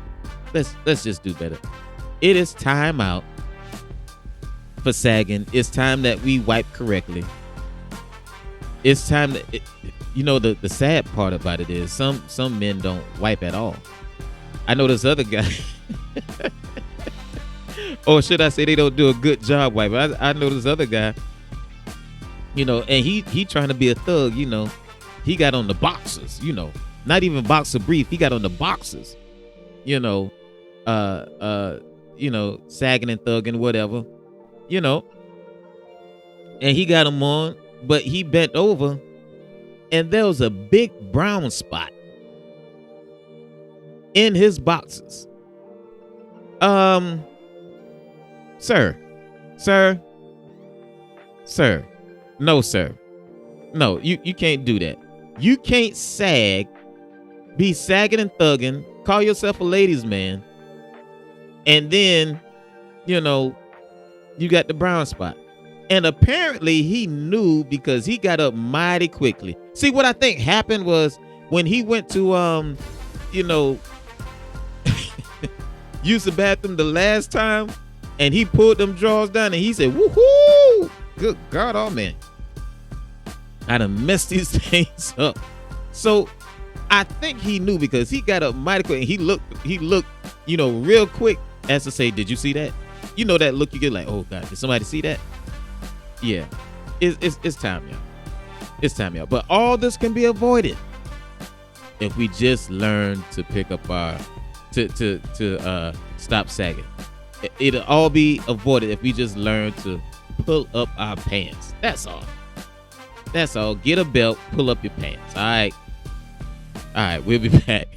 Let's just do better. It is time out for sagging. It's time that we wipe correctly. it's time to, the sad part about it is some men don't wipe at all. I know this other guy, or should I say they don't do a good job wiping. I know this other guy, and he trying to be a thug, he got on the boxers, not even boxer brief. He got on the boxers, sagging and thugging, whatever, and he got them on, but he bent over and there was a big brown spot in his boxers. Sir, no, sir. No, you can't do that. You can't be sagging and thugging, call yourself a ladies' man, and then, you got the brown spot. And apparently he knew because he got up mighty quickly. See, what I think happened was when he went to, use the bathroom the last time, and he pulled them drawers down and he said, woohoo! Good God, oh man. I done messed these things up. So I think he knew because he got up mighty quick and he looked, real quick as to say, did you see that? That look you get like, oh God, did somebody see that? Yeah. It's time, y'all. It's time, y'all. But all this can be avoided if we just learn to pick up to stop sagging. It'll all be avoided if we just learn to pull up our pants. That's all. Get a belt, pull up your pants. All right, we'll be back.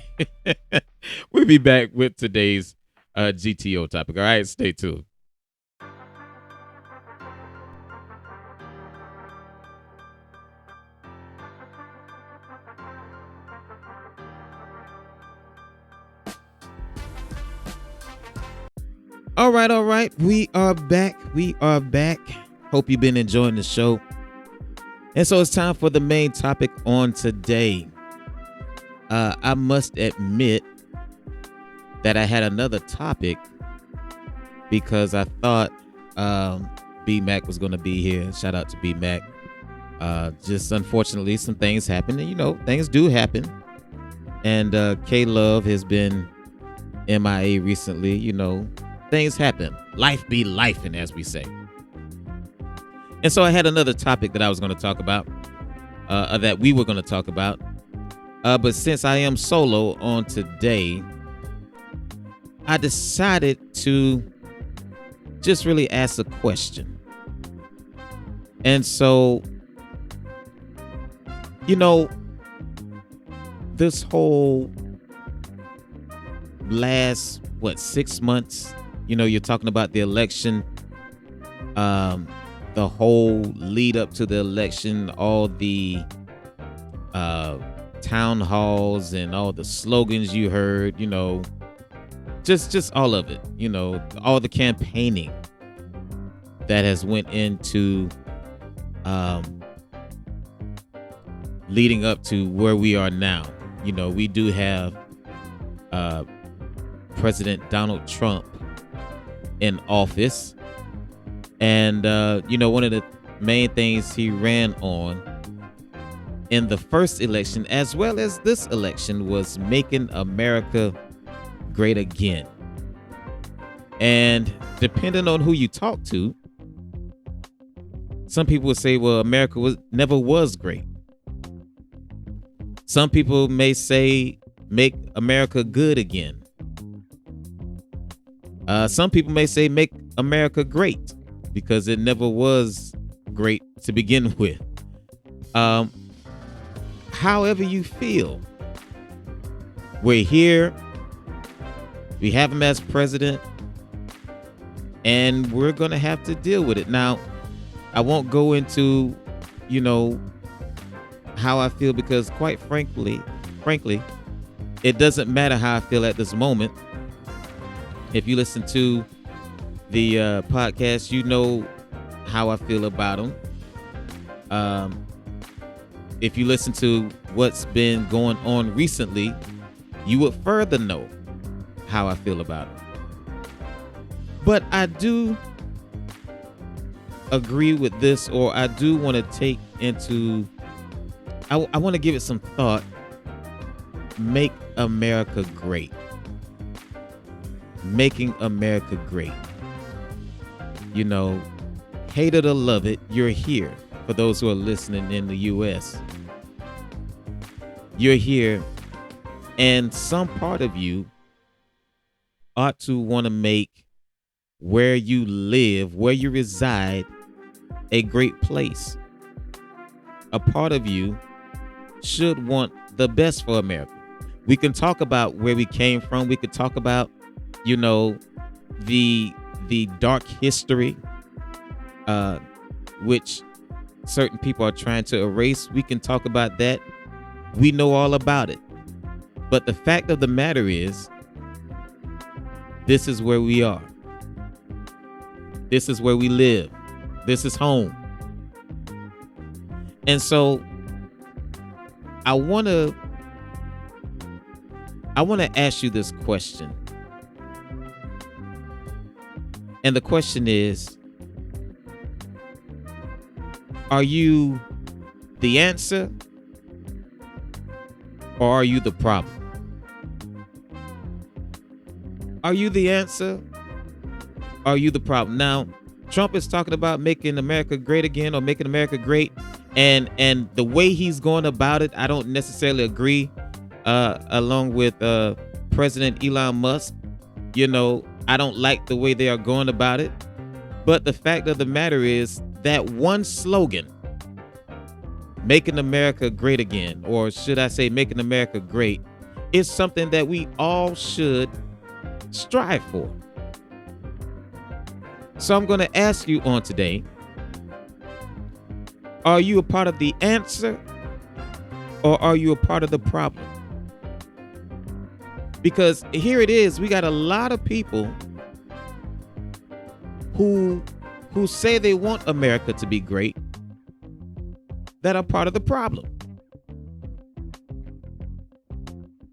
We'll be back with today's G.T.O topic. All right, stay tuned. All right. We are back. Hope you've been enjoying the show. And so it's time for the main topic on today. I must admit that I had another topic because I thought B-Mac was going to be here. Shout out to B-Mac. Just unfortunately, some things happened. And, things do happen. And K-Love has been MIA recently, Things happen. Life be lifing, as we say. And so I had another topic that I was going to talk about, that we were going to talk about. But since I am solo on today, I decided to just really ask a question. And so, this whole last, 6 months, you're talking about the election, the whole lead up to the election, all the town halls and all the slogans you heard, just all of it, all the campaigning that has went into leading up to where we are now. We do have President Donald Trump in office. And, one of the main things he ran on in the first election, as well as this election, was making America great again. And depending on who you talk to, some people would say, well, America never was great. Some people may say, make America good again. Some people may say, make America great, because it never was great to begin with. However you feel, we're here. We have him as president, and we're going to have to deal with it. Now, I won't go into, how I feel, because quite frankly, it doesn't matter how I feel at this moment. If you listen to the podcast, you know how I feel about him. If you listen to what's been going on recently, you would further know how I feel about him. But I do agree with this, or I do want to take into I want to give it some thought. Make America great. Making America great. You know, hate it or love it, you're here. For those who are listening in the U.S., you're here, and some part of you ought to want to make where you live, where you reside, a great place. A part of you should want the best for America. We can talk about where we came from. We could talk about, you know, the dark history, which certain people are trying to erase. We can talk about that. We know all about it. But the fact of the matter is, this is where we are. This is where we live. This is home. And so I want to ask you this question. And the question is, are you the answer or are you the problem? Are you the answer? Or are you the problem? Now, Trump is talking about making America great again, or making America great. And the way he's going about it, I don't necessarily agree along with President Elon Musk. You know, I don't like the way they are going about it. But the fact of the matter is that one slogan, making America great again, or should I say making America great, is something that we all should strive for. So I'm going to ask you on today, are you a part of the answer or are you a part of the problem? Because here it is, we got a lot of people who say they want America to be great that are part of the problem.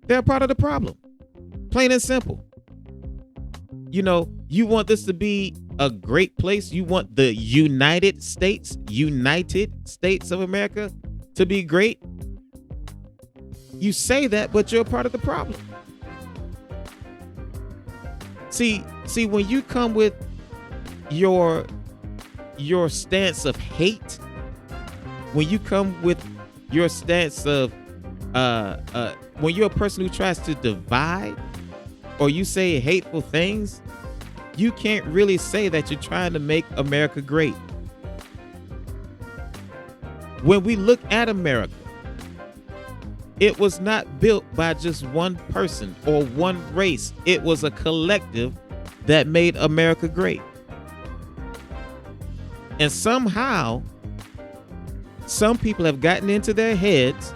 They're part of the problem. Plain and simple. You know, you want this to be a great place. You want the United States of America to be great. You say that, but you're a part of the problem. See, when you come with your stance of hate, when you come with your stance of when you're a person who tries to divide, or you say hateful things, you can't really say that you're trying to make America great. When we look at America, it was not built by just one person or one race. It was a collective that made America great. And somehow, some people have gotten into their heads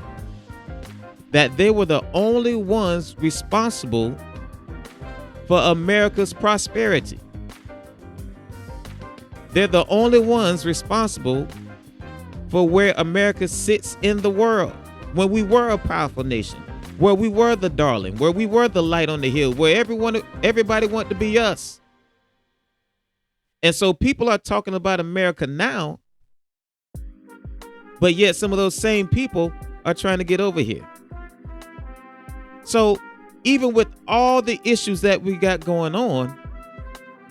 that they were the only ones responsible for America's prosperity. They're the only ones responsible for where America sits in the world. When we were a powerful nation, where we were the darling, where we were the light on the hill, where everybody wanted to be us. And so people are talking about America now, but yet some of those same people are trying to get over here. So even with all the issues that we got going on,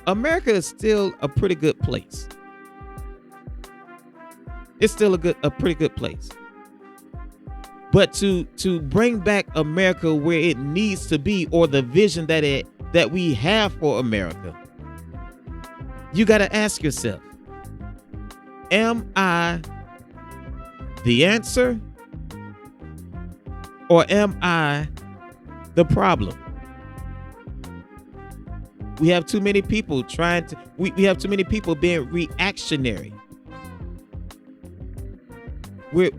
America is still a pretty good place. It's still a pretty good place. But to bring back America where it needs to be, or the vision that we have for America, you got to ask yourself, am I the answer or am I the problem? We have too many people we have too many people being reactionary. We're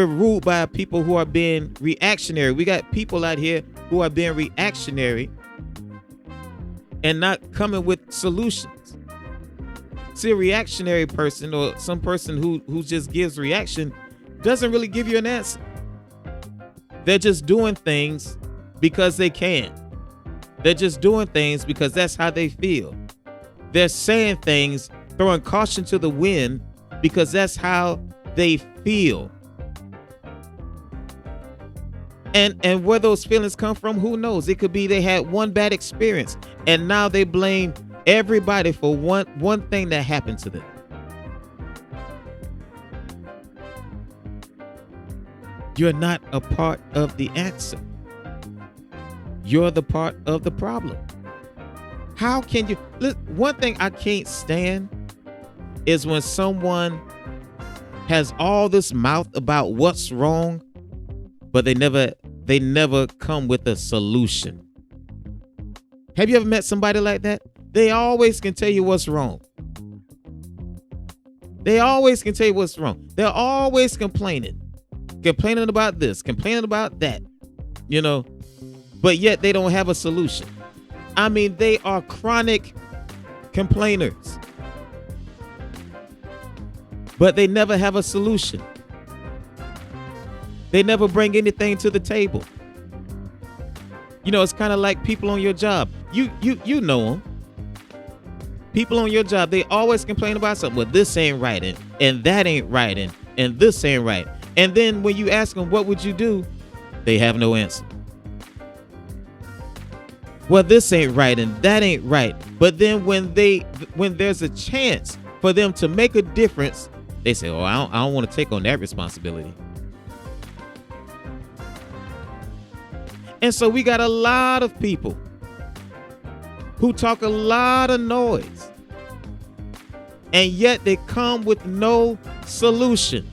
ruled by people who are being reactionary. We got people out here who are being reactionary and not coming with solutions. See, a reactionary person, or some person who just gives reaction, doesn't really give you an answer. They're just doing things because they can. They're just doing things because that's how they feel. They're saying things, throwing caution to the wind because that's how they feel. And where those feelings come from, who knows? It could be they had one bad experience and now they blame everybody for one thing that happened to them. You're not a part of the answer. You're the part of the problem. How can you? One thing I can't stand is when someone has all this mouth about what's wrong, but they never come with a solution. Have you ever met somebody like that? They always can tell you what's wrong. They always can tell you what's wrong. They're always complaining about this, complaining about that, but yet they don't have a solution. I mean, they are chronic complainers, but they never have a solution. They never bring anything to the table. It's kind of like people on your job. You know them. People on your job, they always complain about something. Well, this ain't right, and that ain't right, and this ain't right. And then when you ask them, what would you do? They have no answer. Well, this ain't right and that ain't right. But then when there's a chance for them to make a difference, they say, oh, I don't want to take on that responsibility. And so we got a lot of people who talk a lot of noise, and yet they come with no solution.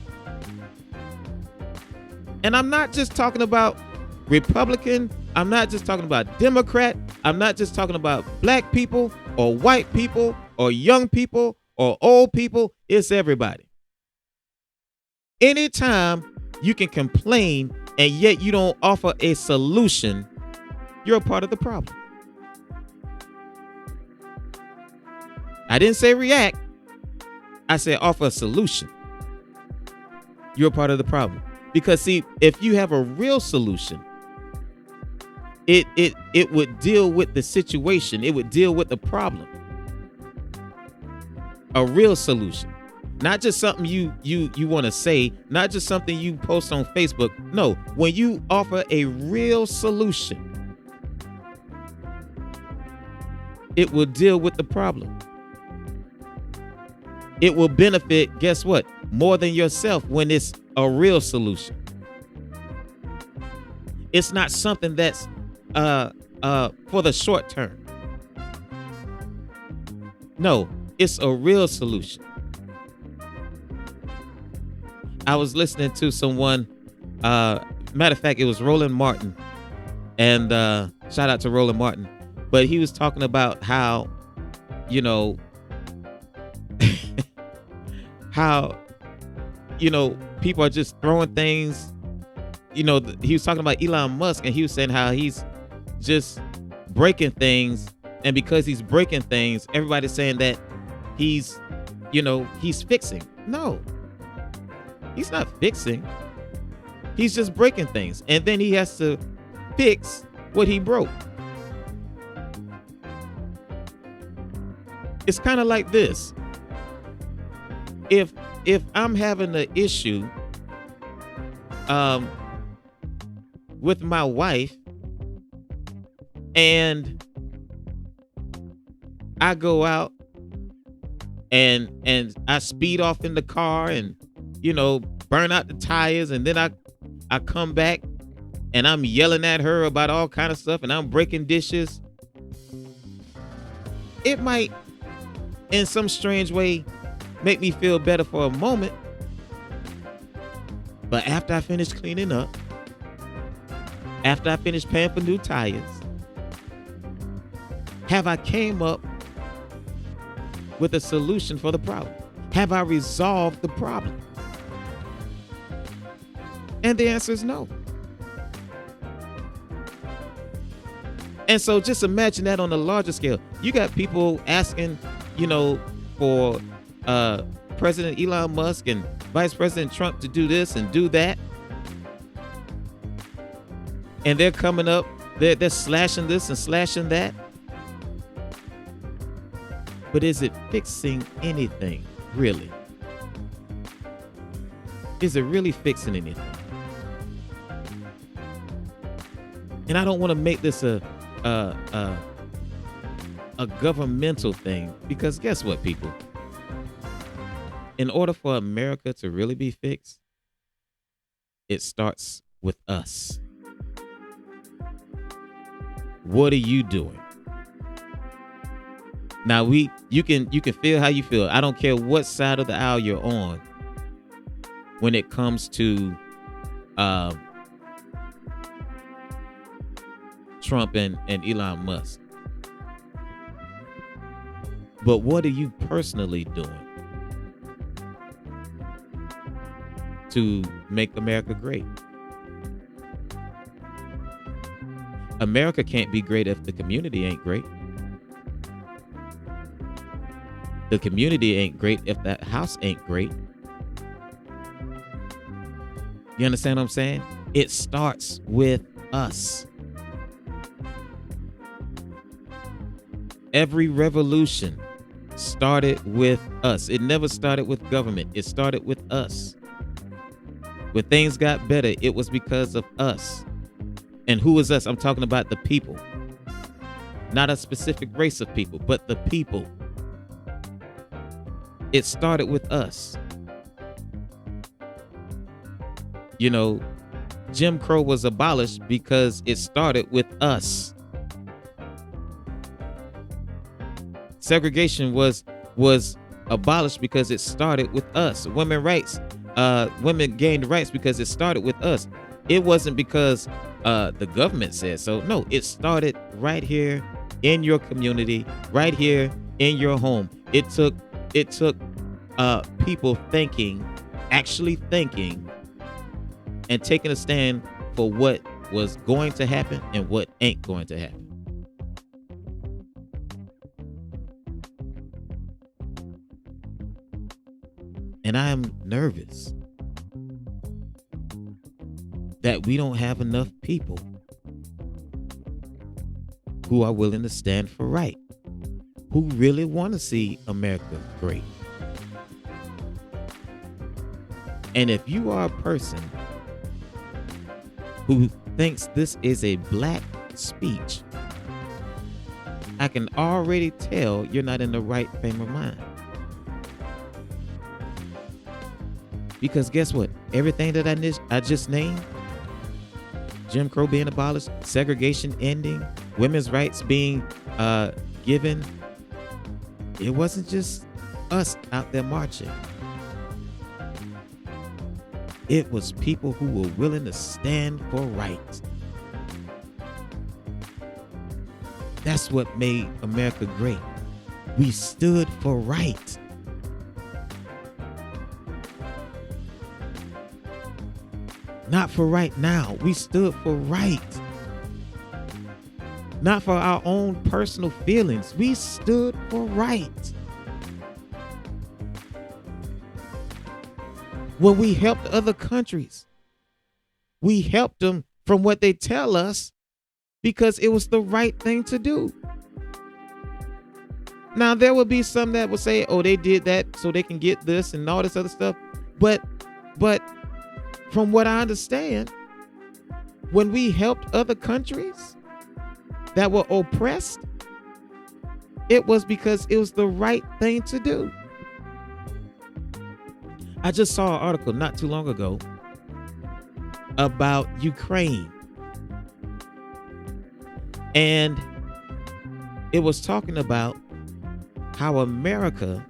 And I'm not just talking about Republican. I'm not just talking about Democrat. I'm not just talking about black people or white people or young people or old people. It's everybody. Anytime you can complain and yet you don't offer a solution, you're a part of the problem. I didn't say react. I said offer a solution. You're a part of the problem. Because see, if you have a real solution, it would deal with the situation. It would deal with the problem. A real solution. Not just something you want to say, not just something you post on Facebook. No, when you offer a real solution, it will deal with the problem. It will benefit, guess what? More than yourself when it's a real solution. It's not something that's for the short term. No, it's a real solution. I was listening to someone, matter of fact, it was Roland Martin, and shout out to Roland Martin, but he was talking about how, people are just throwing things, he was talking about Elon Musk, and he was saying how he's just breaking things, and because he's breaking things, everybody's saying that he's fixing. No. He's not fixing. He's just breaking things. And then he has to fix what he broke. It's kind of like this. If I'm having an issue with my wife, and I go out and I speed off in the car and burn out the tires, and then I come back and I'm yelling at her about all kind of stuff, and I'm breaking dishes, it might in some strange way make me feel better for a moment. But after I finish cleaning up, after I finish paying for new tires, have I came up with a solution for the problem? Have I resolved the problem? And the answer is no. And so just imagine that on a larger scale. You got people asking, for President Elon Musk and Vice President Trump to do this and do that. And they're coming up, they're slashing this and slashing that. But is it fixing anything, really? Is it really fixing anything? And I don't want to make this a governmental thing, because guess what, people? In order for America to really be fixed, it starts with us. What are you doing? Now you can feel how you feel. I don't care what side of the aisle you're on when it comes to Trump and Elon Musk. But what are you personally doing to make America great? America can't be great if the community ain't great. The community ain't great if that house ain't great. You understand what I'm saying? It starts with us. Every revolution started with us. It never started with government. It started with us. When things got better, it was because of us. And who is us? I'm talking about the people. Not a specific race of people, but the people. It started with us. You know, Jim Crow was abolished because it started with us. Segregation was abolished because it started with us. Women gained rights because it started with us. It wasn't because the government said so. No, it started right here in your community, right here in your home. It took people actually thinking, and taking a stand for what was going to happen and what ain't going to happen. And I am nervous that we don't have enough people who are willing to stand for right, who really want to see America great. And if you are a person who thinks this is a black speech, I can already tell you're not in the right frame of mind. Because guess what? Everything that I just named, Jim Crow being abolished, segregation ending, women's rights being given, it wasn't just us out there marching. It was people who were willing to stand for right. That's what made America great. We stood for right. Not for right now. We stood for right. Not for our own personal feelings. We stood for right. When we helped other countries, we helped them from what they tell us because it was the right thing to do. Now, there will be some that will say, oh, they did that so they can get this and all this other stuff. But from what I understand, when we helped other countries that were oppressed, it was because it was the right thing to do. I just saw an article not too long ago about Ukraine. And it was talking about how America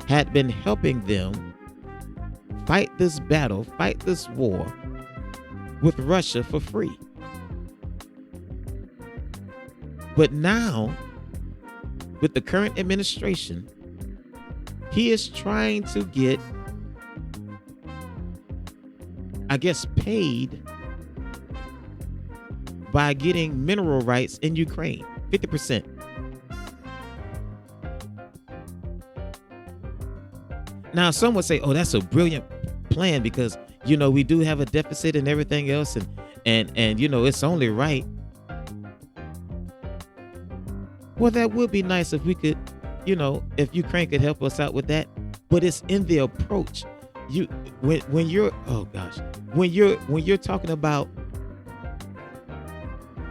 had been helping them fight this battle, fight this war with Russia for free. But now, with the current administration, he is trying to get, I guess, paid by getting mineral rights in Ukraine, 50%. Now, some would say, oh, that's a brilliant plan because, you know, we do have a deficit and everything else. And you know, it's only right. Well, that would be nice if we could, you know, if Ukraine could help us out with that. But it's in the approach. When you're talking about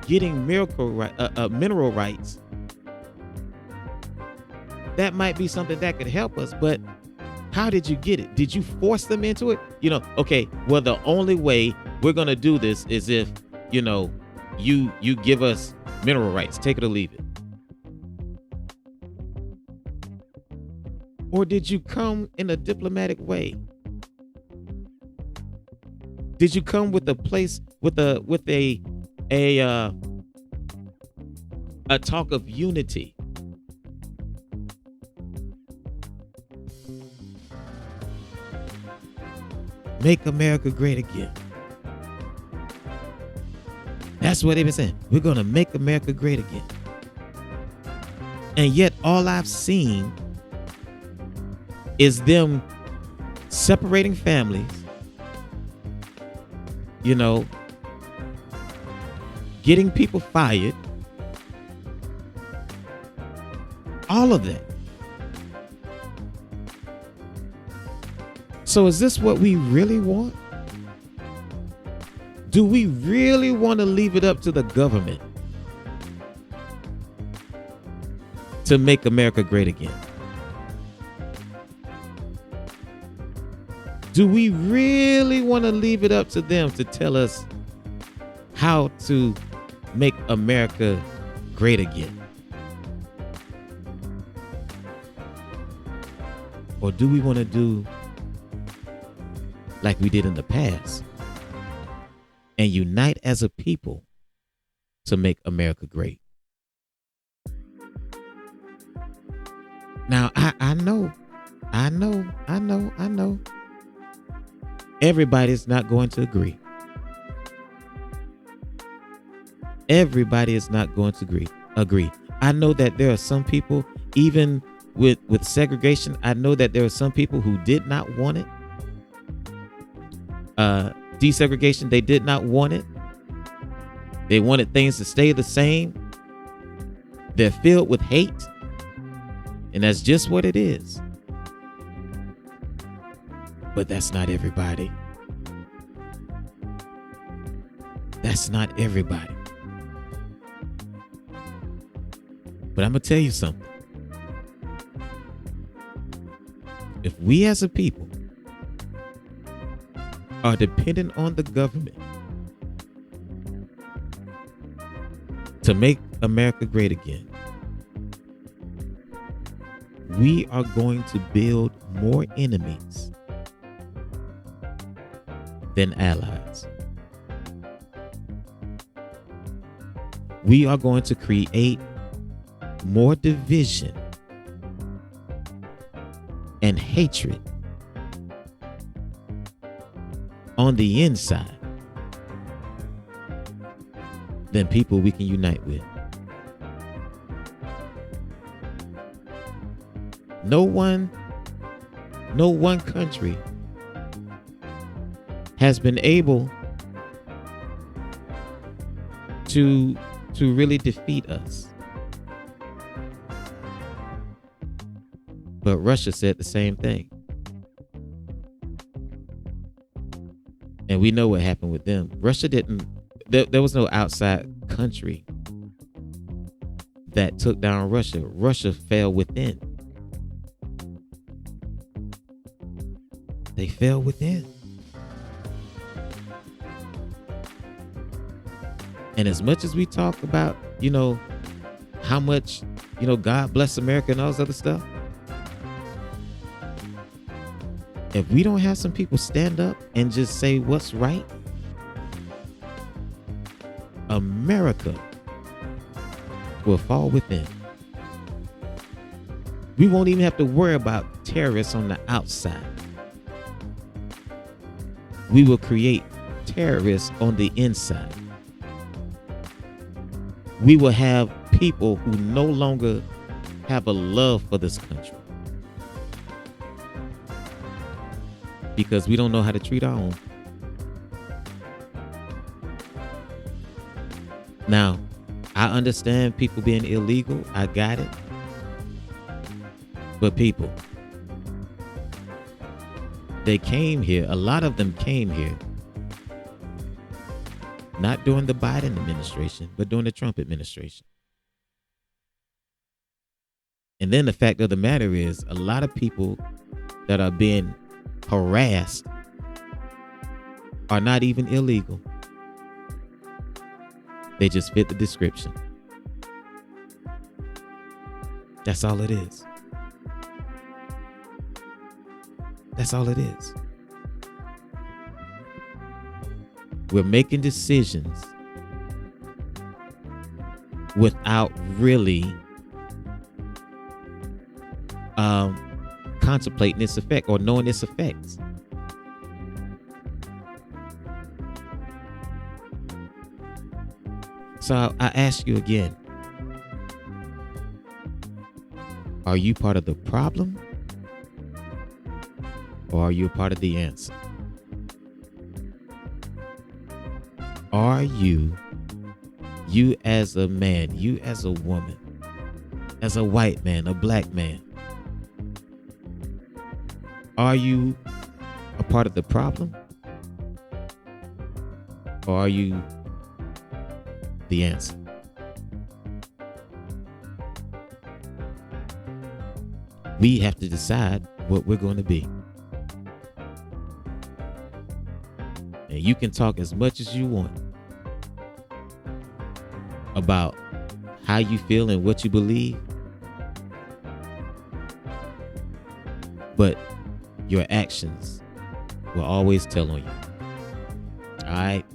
getting mineral rights, that might be something that could help us. But how did you get it? Did you force them into it? Okay, well, the only way we're going to do this is if, you give us mineral rights, take it or leave it. Or did you come in a diplomatic way? Did you come with a place with a talk of unity? Make America great again. That's what they've been saying. We're going to make America great again. And yet all I've seen is them separating families, getting people fired, all of that. So is this what we really want? Do we really want to leave it up to the government to make America great again? Do we really want to leave it up to them to tell us how to make America great again? Or do we want to do like we did in the past and unite as a people to make America great? Now, I know. Everybody's not going to agree. Everybody is not going to agree. I know that there are some people, even with segregation, I know that there are some people who did not want it. Desegregation, they did not want it. They wanted things to stay the same. They're filled with hate. And that's just what it is. But that's not everybody. That's not everybody. But I'm going to tell you something. If we as a people are dependent on the government to make America great again, we are going to build more enemies than allies. We are going to create more division and hatred on the inside than people we can unite with. No one country has been able to really defeat us. But Russia said the same thing. And we know what happened with them. Russia didn't, there was no outside country that took down Russia. Russia fell within. They fell within. And as much as we talk about, how much, God bless America and all this other stuff, if we don't have some people stand up and just say what's right, America will fall within. We won't even have to worry about terrorists on the outside. We will create terrorists on the inside. We will have people who no longer have a love for this country because we don't know how to treat our own. Now, I understand people being illegal. I got it. But people, they came here. A lot of them came here Not during the Biden administration, but during the Trump administration. And then the fact of the matter is, a lot of people that are being harassed are not even illegal. They just fit the description. That's all it is. That's all it is. We're making decisions without really contemplating its effect or knowing its effects. So I ask you again, are you part of the problem or are you a part of the answer? Are you as a man, you as a woman, as a white man, a black man, are you a part of the problem or are you the answer? We have to decide what we're going to be. And you can talk as much as you want about how you feel and what you believe, but your actions will always tell on you. All right?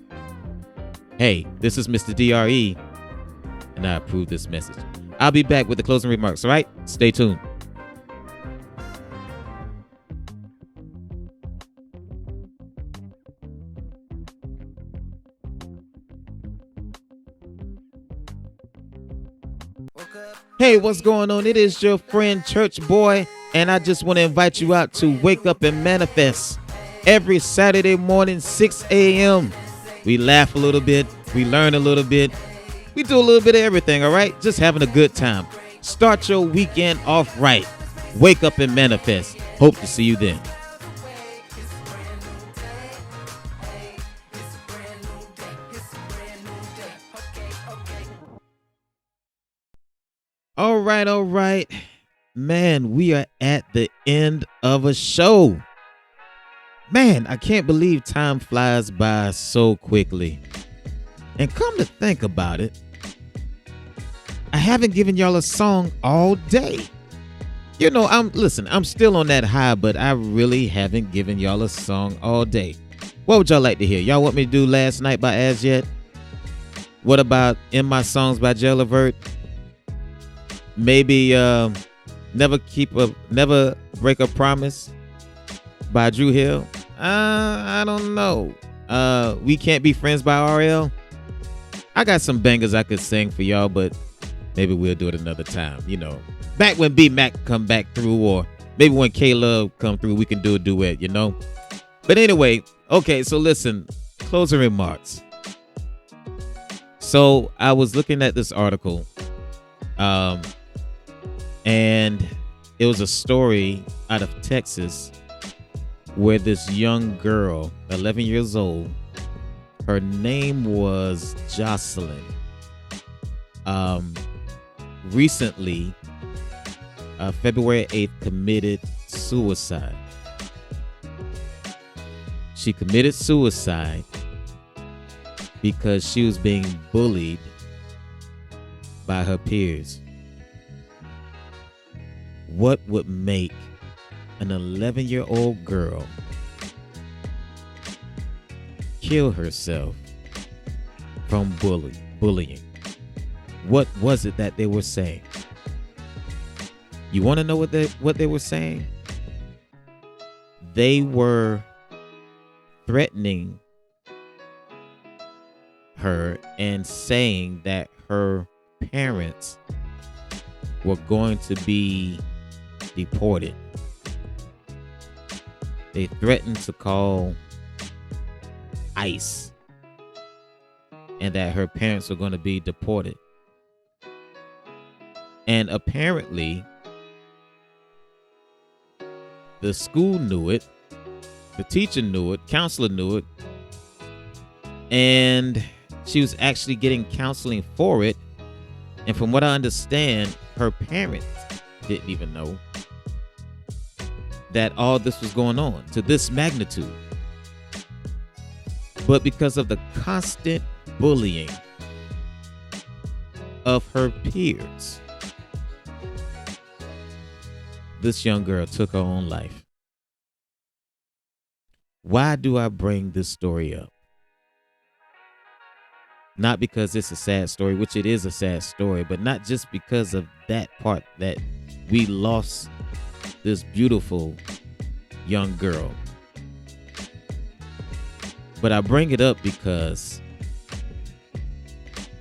Hey, this is Mr. D.R.E. and I approve this message. I'll be back with the closing remarks, all right? Stay tuned. Hey, what's going on? It is your friend Church Boy, and I just want to invite you out to Wake Up and Manifest every Saturday morning, 6 a.m. We laugh a little bit, we learn a little bit, we do a little bit of everything, all right? Just having a good time. Start your weekend off right. Wake Up and Manifest. Hope to see you then. All right. Man, we are at the end of a show. Man, I can't believe time flies by so quickly. And come to think about it, I haven't given y'all a song all day. You know, I'm still on that high, but I really haven't given y'all a song all day. What would y'all like to hear? Y'all want me to do Last Night by As Yet? What about In My Songs by Jell Levert? Maybe Never Break a Promise by Drew Hill. I don't know. We Can't Be Friends by RL. I got some bangers I could sing for y'all, but maybe we'll do it another time. You know, back when B Mac come back through, or maybe when K Love come through, we can do a duet. You know. But anyway, okay. So listen, closing remarks. So I was looking at this article, and it was a story out of Texas where this young girl, 11 years old, her name was Jocelyn, recently, February 8th, committed suicide. She committed suicide because she was being bullied by her peers. What would make an 11-year-old girl kill herself from bullying? What was it that they were saying? You want to know what they were saying? They were threatening her and saying that her parents were going to be deported. They threatened to call ICE and that her parents were going to be deported. And apparently, the school knew it, the teacher knew it, counselor knew it, and she was actually getting counseling for it. And from what I understand, her parents didn't even know that all this was going on to this magnitude. But because of the constant bullying of her peers, this young girl took her own life. Why do I bring this story up? Not because it's a sad story, which it is a sad story, but not just because of that part that we lost this beautiful young girl. But I bring it up because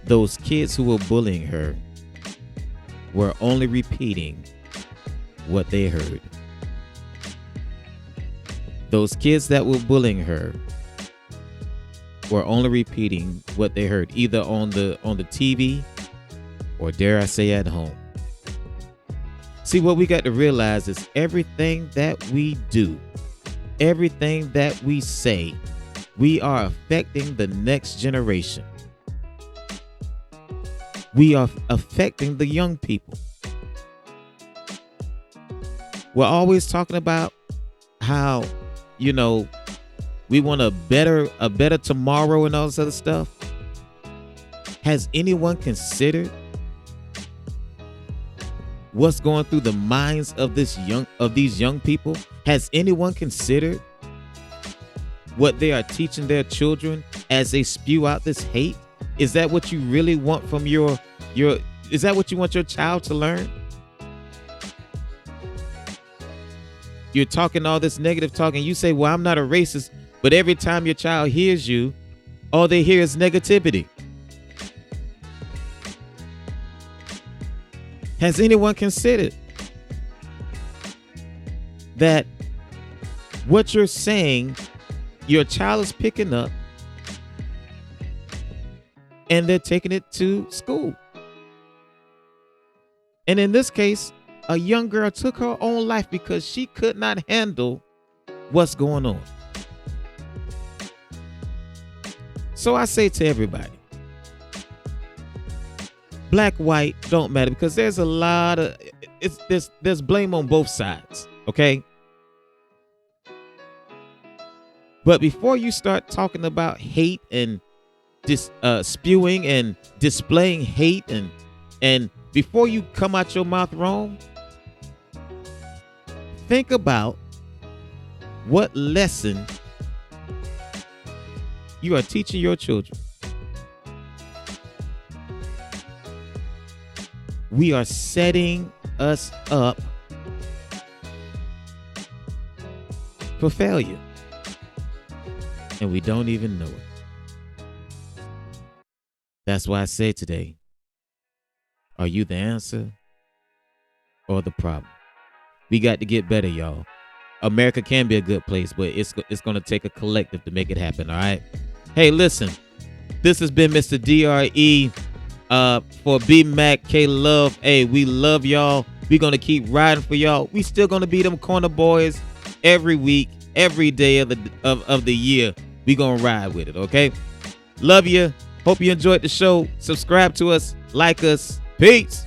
those kids who were bullying her were only repeating what they heard. Those kids that were bullying her were only repeating what they heard, either on the TV or, dare I say, at home. See, what we got to realize is everything that we do, everything that we say, we are affecting the next generation. We are affecting the young people. We're always talking about how, we want a better tomorrow and all this other stuff. Has anyone considered what's going through the minds of these young people? Has anyone considered what they are teaching their children as they spew out this hate? Is that what you really want from is that what you want your child to learn? You're talking all this negative talk and you say, well, I'm not a racist, but every time your child hears you, all they hear is negativity. Has anyone considered that what you're saying, your child is picking up and they're taking it to school? And in this case, a young girl took her own life because she could not handle what's going on. So I say to everybody, black, white, don't matter, because there's a lot of there's blame on both sides, okay? But before you start talking about hate and spewing and displaying hate and before you come out your mouth wrong, think about what lesson you are teaching your children. We are setting us up for failure, and we don't even know it. That's why I say today, are you the answer or the problem? We got to get better, y'all. America can be a good place, but it's going to take a collective to make it happen, all right? Hey, listen, this has been Mr. D.R.E. For B-Mac, K-Love. Hey, we love y'all. We're going to keep riding for y'all. We still going to be them corner boys every week, every day of the year. We going to ride with it, okay? Love you. Hope you enjoyed the show. Subscribe to us. Like us. Peace.